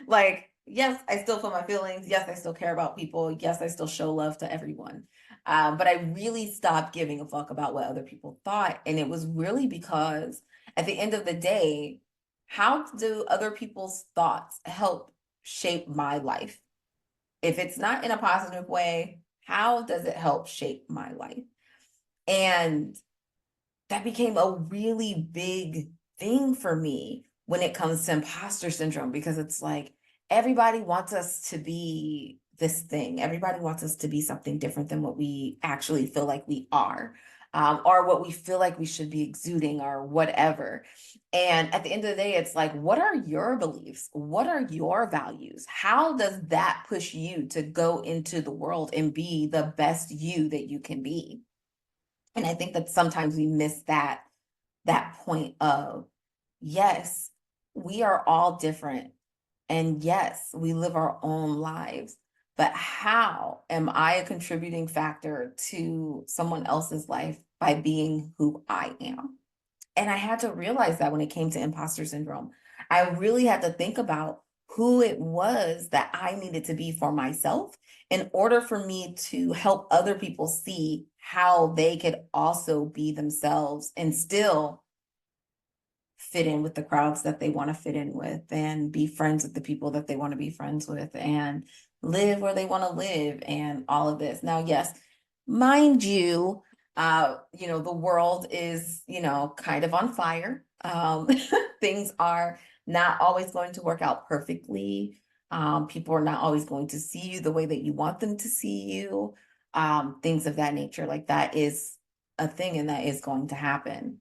A: Like yes, I still feel my feelings, yes, I still care about people, yes, I still show love to everyone, but I really stopped giving a fuck about what other people thought. And it was really because at the end of the day, how do other people's thoughts help shape my life? If it's not in a positive way, how does it help shape my life? And that became a really big thing for me when it comes to imposter syndrome, because it's like everybody wants us to be this thing. Everybody wants us to be something different than what we actually feel like we are, or what we feel like we should be exuding or whatever. And at the end of the day, it's like, what are your beliefs? What are your values? How does that push you to go into the world and be the best you that you can be? And I think that sometimes we miss that point of, yes, we are all different. And yes, we live our own lives. But how am I a contributing factor to someone else's life by being who I am? And I had to realize that when it came to imposter syndrome, I really had to think about who it was that I needed to be for myself in order for me to help other people see how they could also be themselves and still fit in with the crowds that they want to fit in with, and be friends with the people that they want to be friends with, and live where they want to live, and all of this. Now, yes, mind you, the world is, kind of on fire. Things are not always going to work out perfectly. People are not always going to see you the way that you want them to see you. Things of that nature, like that is a thing, and that is going to happen.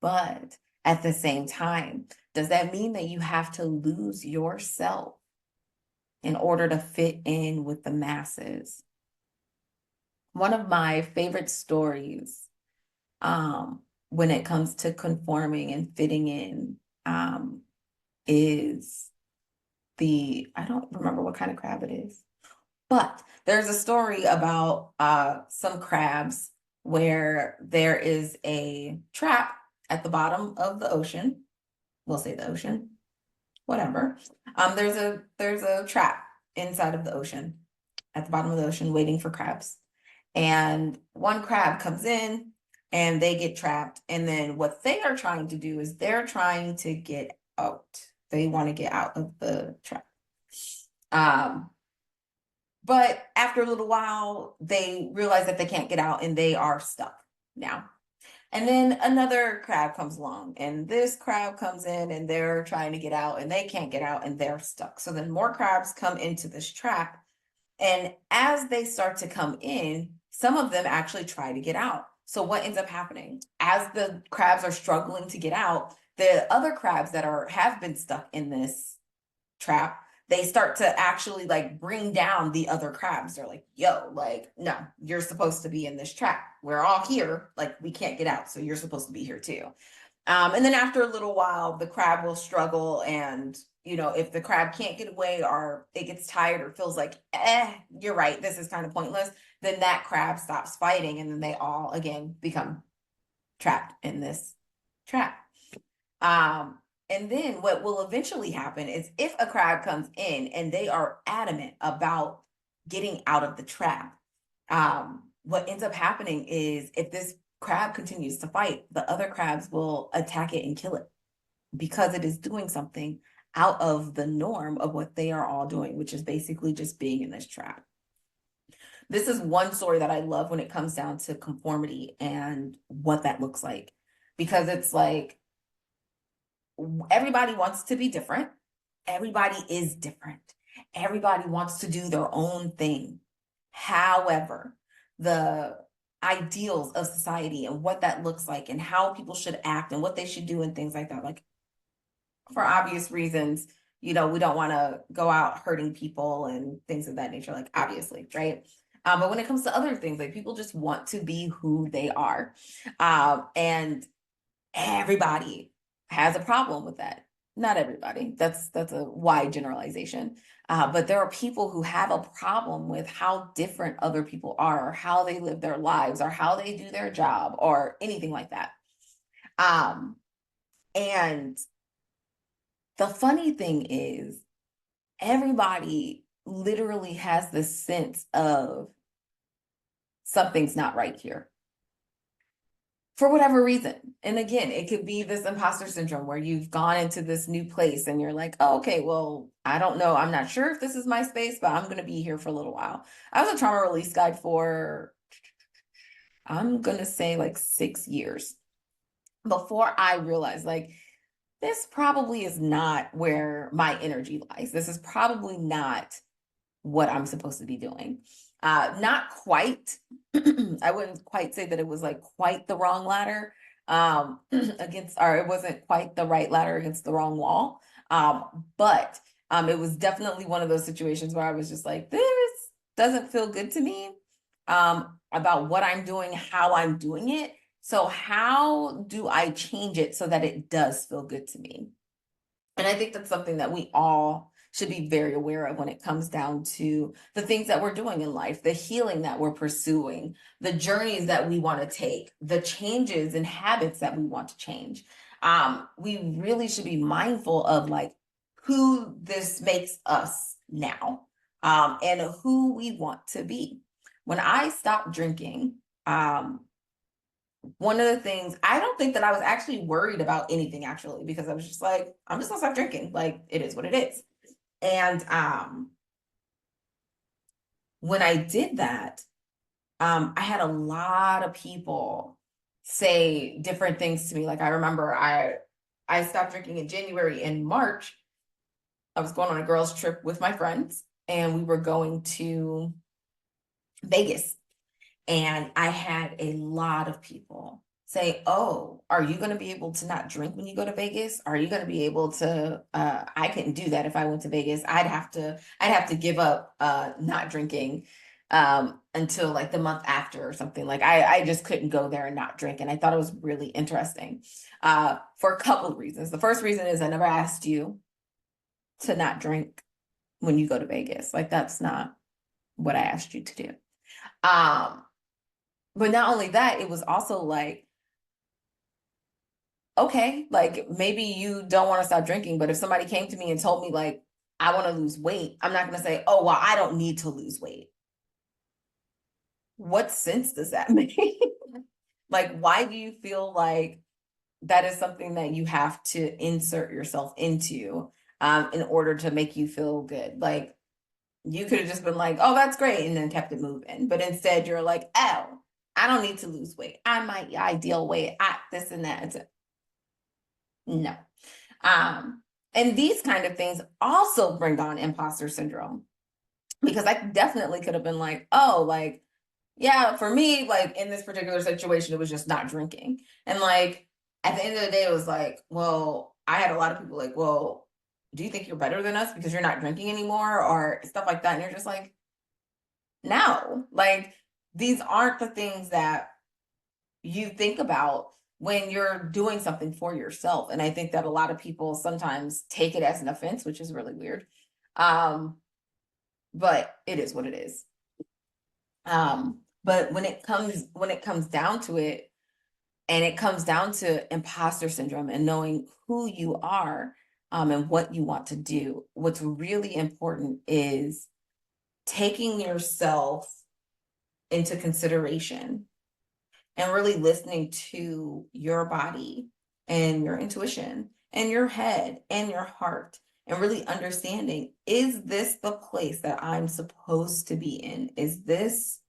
A: But at the same time, does that mean that you have to lose yourself in order to fit in with the masses? One of my favorite stories, when it comes to conforming and fitting in, is I don't remember what kind of crab it is, but there's a story about some crabs where there is a trap at the bottom of the ocean. We'll say the ocean, whatever. There's a trap inside of the ocean, at the bottom of the ocean, waiting for crabs. And one crab comes in and they get trapped. And then what they are trying to do is they're trying to get out. They want to get out of the trap. But after a little while, they realize that they can't get out and they are stuck now. And then another crab comes along, and this crab comes in and they're trying to get out and they can't get out and they're stuck. So then more crabs come into this trap. And as they start to come in, some of them actually try to get out. So what ends up happening? As the crabs are struggling to get out, the other crabs that have been stuck in this trap, they start to actually like bring down the other crabs. They're like, yo, like, no, you're supposed to be in this trap. We're all here. Like, we can't get out. So you're supposed to be here too. And then after a little while, the crab will struggle. And, if the crab can't get away, or it gets tired or feels like, you're right, this is kind of pointless, then that crab stops fighting. And then they all again become trapped in this trap. And then what will eventually happen is, if a crab comes in and they are adamant about getting out of the trap, what ends up happening is, if this crab continues to fight, the other crabs will attack it and kill it, because it is doing something out of the norm of what they are all doing, which is basically just being in this trap. this is one story that I love when it comes down to conformity and what that looks like. Because it's like everybody wants to be different. Everybody is different. Everybody wants to do their own thing. However, the ideals of society and what that looks like and how people should act and what they should do and things like that, like for obvious reasons, we don't want to go out hurting people and things of that nature, like obviously, right? But when it comes to other things, like people just want to be who they are. And everybody has a problem with that. Not everybody. That's a wide generalization. But there are people who have a problem with how different other people are, or how they live their lives, or how they do their job, or anything like that. And the funny thing is, everybody literally has this sense of something's not right here, for whatever reason. And again, it could be this imposter syndrome where you've gone into this new place and you're like, oh, okay, well, I don't know. I'm not sure if this is my space, but I'm going to be here for a little while. I was a trauma release guide for, I'm going to say like 6 years before I realized like, this probably is not where my energy lies. This is probably not what I'm supposed to be doing. Not quite. I wouldn't quite say that it was like quite the wrong ladder or it wasn't quite the right ladder against the wrong wall. But it was definitely one of those situations where I was just like, this doesn't feel good to me about what I'm doing, how I'm doing it. So how do I change it so that it does feel good to me? And I think that's something that we all should be very aware of when it comes down to the things that we're doing in life, the healing that we're pursuing, the journeys that we want to take, the changes and habits that we want to change. We really should be mindful of like who this makes us now, and who we want to be. When I stopped drinking, one of the things, I don't think that I was actually worried about anything actually, because I was just like, I'm just gonna stop drinking. Like, it is what it is. And when I did that, I had a lot of people say different things to me. Like, I remember I stopped drinking in January. In March, I was going on a girls' trip with my friends, and we were going to Vegas. And I had a lot of people say, oh, are you going to be able to not drink when you go to Vegas? Are you going to be able to, I couldn't do that if I went to Vegas. I'd have to give up not drinking until like the month after or something. Like I just couldn't go there and not drink. And I thought it was really interesting for a couple of reasons. The first reason is I never asked you to not drink when you go to Vegas. Like, that's not what I asked you to do. But not only that, it was also like, okay, like maybe you don't want to stop drinking, but if somebody came to me and told me like, I want to lose weight, I'm not going to say, oh, well, I don't need to lose weight. What sense does that make? Like, why do you feel like that is something that you have to insert yourself into in order to make you feel good? Like, you could have just been like, oh, that's great, and then kept it moving. But instead, you're like, oh, I don't need to lose weight. I'm my ideal weight. This and that. No. And these kind of things also bring on imposter syndrome, because I definitely could have been like, oh, like, yeah, for me, like in this particular situation, it was just not drinking. And like, at the end of the day, it was like, well, I had a lot of people like, well, do you think you're better than us because you're not drinking anymore or stuff like that? And you're just like, no, like, these aren't the things that you think about when you're doing something for yourself. And I think that a lot of people sometimes take it as an offense, which is really weird. But it is what it is. But when it comes down to it, and it comes down to imposter syndrome and knowing who you are, and what you want to do, what's really important is taking yourself into consideration and really listening to your body and your intuition and your head and your heart, and really understanding, is this the place that I'm supposed to be in? Is this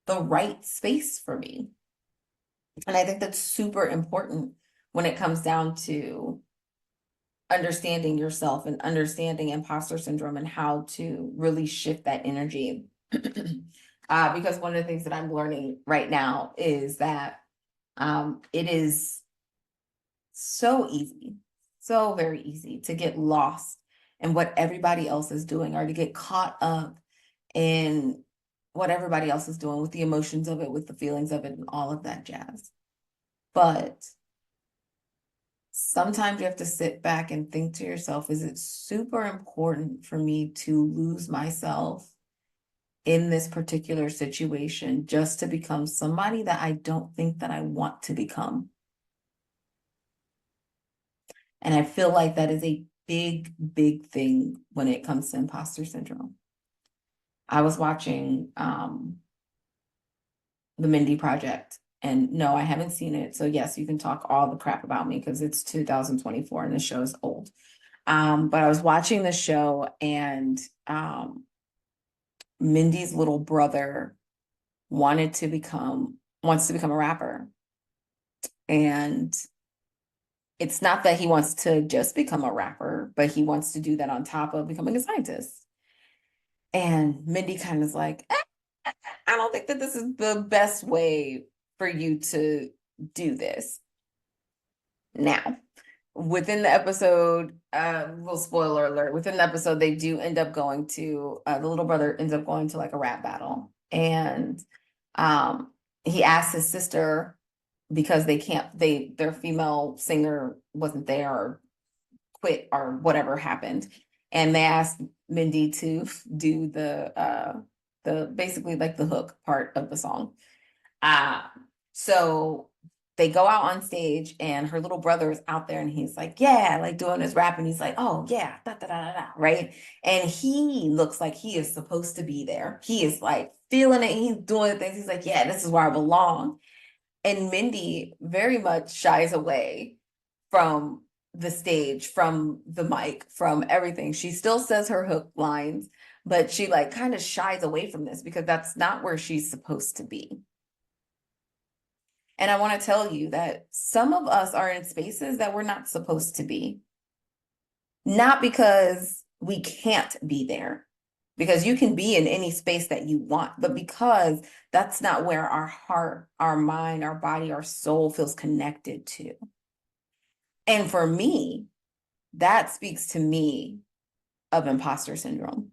A: the right space for me. And I think that's super important when it comes down to understanding yourself and understanding imposter syndrome and how to really shift that energy. Because one of the things that I'm learning right now is that it is so easy, so very easy to get lost in what everybody else is doing, or to get caught up in what everybody else is doing, with the emotions of it, with the feelings of it, and all of that jazz. But sometimes you have to sit back and think to yourself, is it super important for me to lose myself in this particular situation just to become somebody that I don't think that I want to become? And I feel like that is a big, big thing when it comes to imposter syndrome. I was watching The Mindy Project, and no, I haven't seen it. So yes, you can talk all the crap about me because it's 2024 and the show is old. But I was watching the show, and Mindy's little brother wants to become a rapper. And it's not that he wants to just become a rapper, but he wants to do that on top of becoming a scientist. And Mindy kind of is like, I don't think that this is the best way for you to do this. Now, within the episode, little spoiler alert, within the episode, they do end up going to, the little brother ends up going to like a rap battle. And he asks his sister, because their female singer wasn't there or quit or whatever happened. And they asked Mindy to do the basically like the hook part of the song. So they go out on stage, and her little brother is out there, and he's like, yeah, like doing his rap, and he's like, oh yeah, da, da, da, da, da, right? And he looks like he is supposed to be there. He is like feeling it. He's doing things. He's like, yeah, this is where I belong. And Mindy very much shies away from the stage, from the mic, from everything. She still says her hook lines, but she like kind of shies away from this because that's not where she's supposed to be. And I want to tell you that some of us are in spaces that we're not supposed to be. Not because we can't be there, because you can be in any space that you want, but because that's not where our heart, our mind, our body, our soul feels connected to. And for me, that speaks to me of imposter syndrome.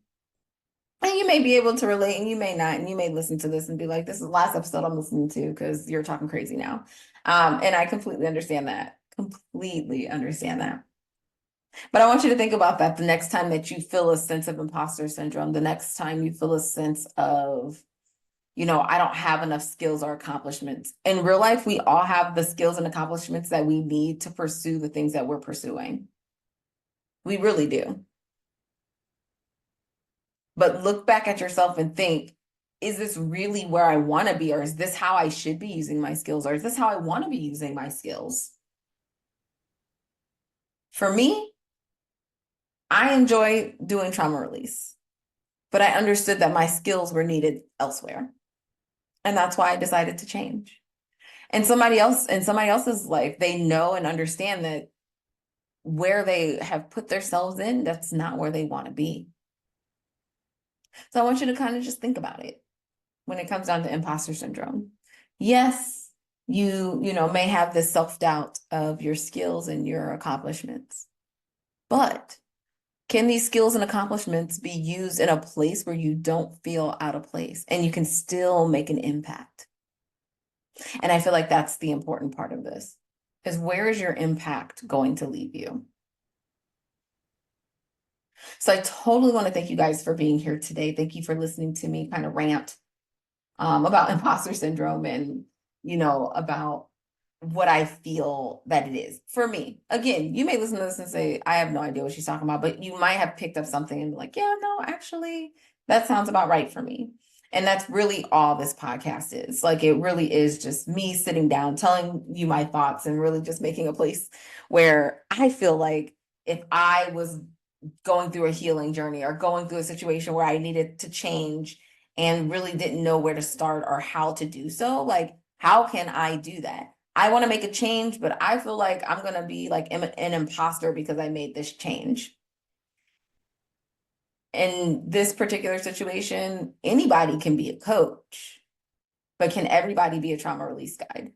A: And you may be able to relate, and you may not, and you may listen to this and be like, this is the last episode I'm listening to because you're talking crazy now. And I completely understand that. Completely understand that. But I want you to think about that the next time that you feel a sense of imposter syndrome, the next time you feel a sense of, I don't have enough skills or accomplishments. In real life, we all have the skills and accomplishments that we need to pursue the things that we're pursuing. We really do. But look back at yourself and think, is this really where I want to be? Or is this how I should be using my skills? Or is this how I want to be using my skills? For me, I enjoy doing trauma release, but I understood that my skills were needed elsewhere. And that's why I decided to change. And somebody else's life, they know and understand that where they have put themselves in, that's not where they want to be. So I want you to kind of just think about it when it comes down to imposter syndrome. Yes, you may have this self-doubt of your skills and your accomplishments, but can these skills and accomplishments be used in a place where you don't feel out of place and you can still make an impact? And I feel like that's the important part of this, is where is your impact going to leave you? So I totally want to thank you guys for being here today. Thank you for listening to me kind of rant about imposter syndrome and, about what I feel that it is for me. Again, you may listen to this and say, I have no idea what she's talking about, but you might have picked up something and be like, yeah, no, actually, that sounds about right for me. And that's really all this podcast is. Like, it really is just me sitting down, telling you my thoughts, and really just making a place where I feel like if I was going through a healing journey or going through a situation where I needed to change and really didn't know where to start or how to do so. Like, how can I do that? I want to make a change, but I feel like I'm going to be like an imposter because I made this change. In this particular situation, anybody can be a coach, but can everybody be a trauma release guide?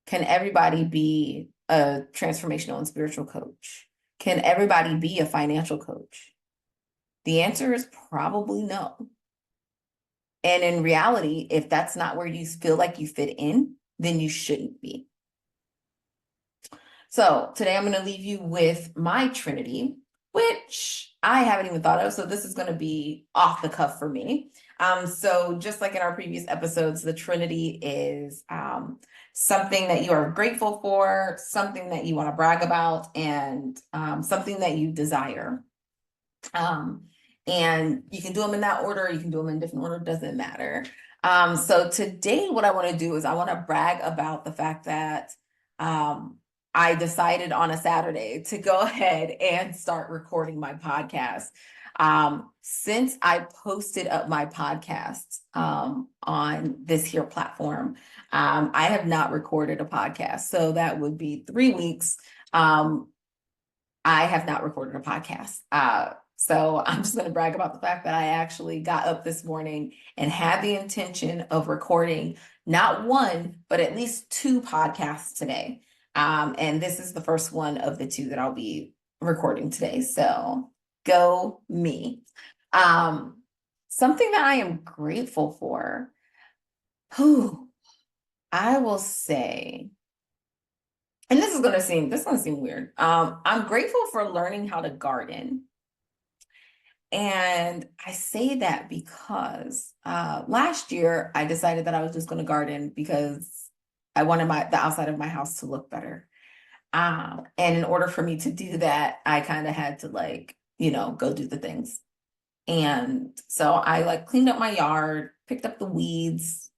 A: Can everybody be a transformational and spiritual coach? Can everybody be a financial coach? The answer is probably no. And in reality, if that's not where you feel like you fit in, then you shouldn't be. So today I'm going to leave you with my Trinity, which I haven't even thought of. So this is going to be off the cuff for me. So just like in our previous episodes, the Trinity is something that you are grateful for, something that you want to brag about, and something that you desire. And you can do them in that order, you can do them in different order, doesn't matter. So today what I want to do is I want to brag about the fact that I decided on a Saturday to go ahead and start recording my podcast. Since I posted up my podcast on this here platform, I have not recorded a podcast. So that would be 3 weeks. I have not recorded a podcast. So I'm just going to brag about the fact that I actually got up this morning and had the intention of recording not one, but at least 2 podcasts today. And this is the first one of the 2 that I'll be recording today. So go me. Something that I am grateful for. I will say, and this is going to seem weird. I'm grateful for learning how to garden. And I say that because last year I decided that I was just going to garden because I wanted the outside of my house to look better. And in order for me to do that, I kind of had to go do the things. And so I cleaned up my yard, picked up the weeds,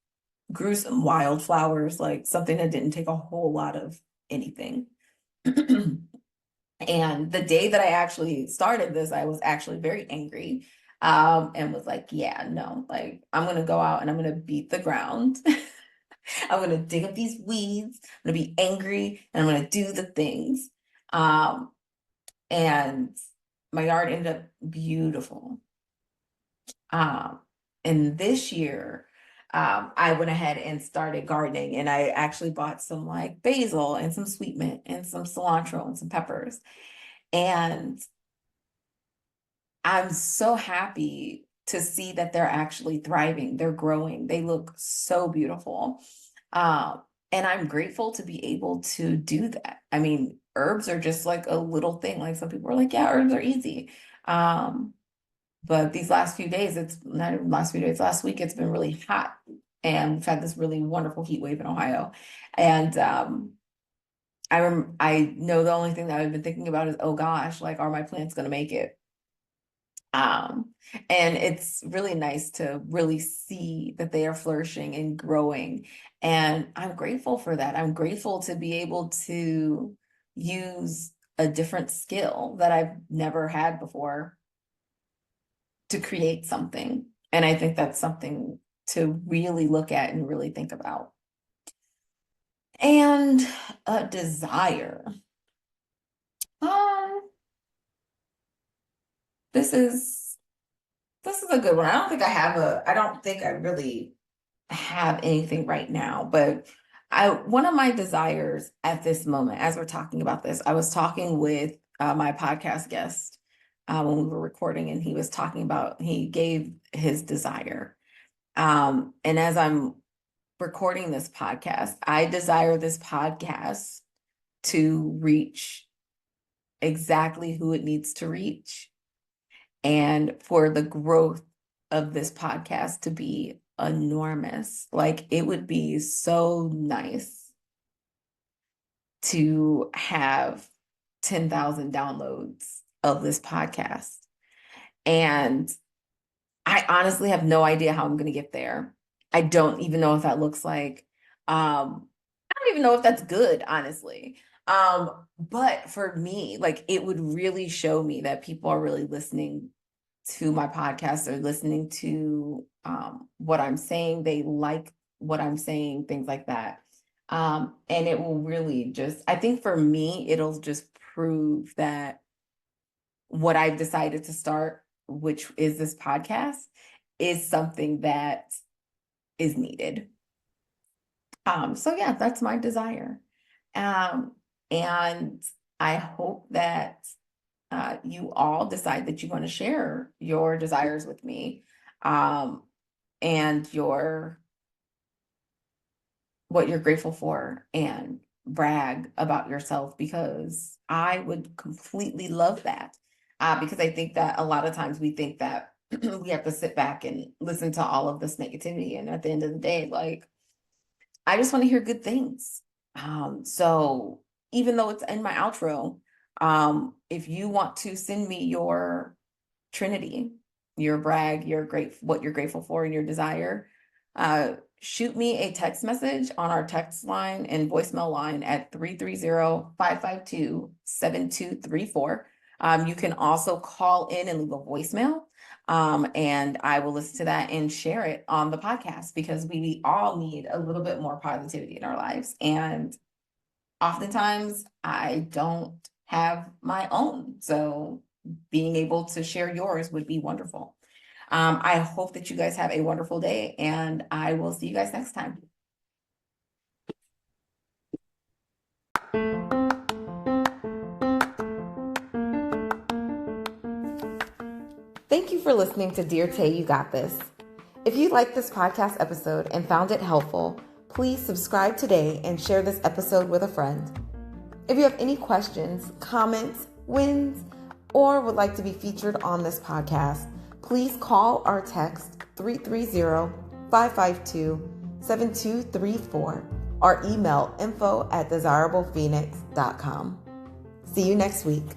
A: grew some wildflowers, like something that didn't take a whole lot of anything. And the day that I actually started this, I was actually very angry, and was like, yeah, no, I'm going to go out and I'm going to beat the ground. I'm going to dig up these weeds. I'm going to be angry and I'm going to do the things. And my yard ended up beautiful. And this year, I went ahead and started gardening, and I actually bought some basil and some sweet mint and some cilantro and some peppers. And I'm so happy to see that they're actually thriving. They're growing. They look so beautiful. And I'm grateful to be able to do that. I mean, herbs are just a little thing. Some people are like, yeah, herbs are easy. But these last few days, it's not even last few days, last week, it's been really hot. And we've had this really wonderful heat wave in Ohio. And I know the only thing that I've been thinking about is, oh gosh, are my plants going to make it? And it's really nice to really see that they are flourishing and growing. And I'm grateful for that. I'm grateful to be able to use a different skill that I've never had before to create something. And I think that's something to really look at and really think about. And a desire. This is a good one. I don't think I really have anything right now, but one of my desires at this moment, as we're talking about this, I was talking with my podcast guest when we were recording, and he gave his desire. And as I'm recording this podcast, I desire this podcast to reach exactly who it needs to reach, and for the growth of this podcast to be enormous. It would be so nice to have 10,000 downloads of this podcast. And I honestly have no idea how I'm going to get there. I don't even know what that looks like. I don't even know if that's good, honestly. But for me, it would really show me that people are really listening to my podcast or listening to what I'm saying. They like what I'm saying, things like that. And it will really just, I think for me, it'll just prove that what I've decided to start, which is this podcast, is something that is needed. So yeah, that's my desire. And I hope that you all decide that you want to share your desires with me, and what you're grateful for, and brag about yourself, because I would completely love that. Because I think that a lot of times we think that we have to sit back and listen to all of this negativity. And at the end of the day, like, I just want to hear good things. So even though it's in my outro, if you want to send me your Trinity, your brag, what you're grateful for, and your desire, shoot me a text message on our text line and voicemail line at 330-552-7234. You can also call in and leave a voicemail, and I will listen to that and share it on the podcast, because we all need a little bit more positivity in our lives. And oftentimes I don't have my own. So being able to share yours would be wonderful. I hope that you guys have a wonderful day, and I will see you guys next time. Thank you for listening to Dear Tay, You Got This. If you liked this podcast episode and found it helpful, please subscribe today and share this episode with a friend. If you have any questions, comments, wins, or would like to be featured on this podcast, please call or text 330-552-7234 or email info@desirablephoenix.com. See you next week.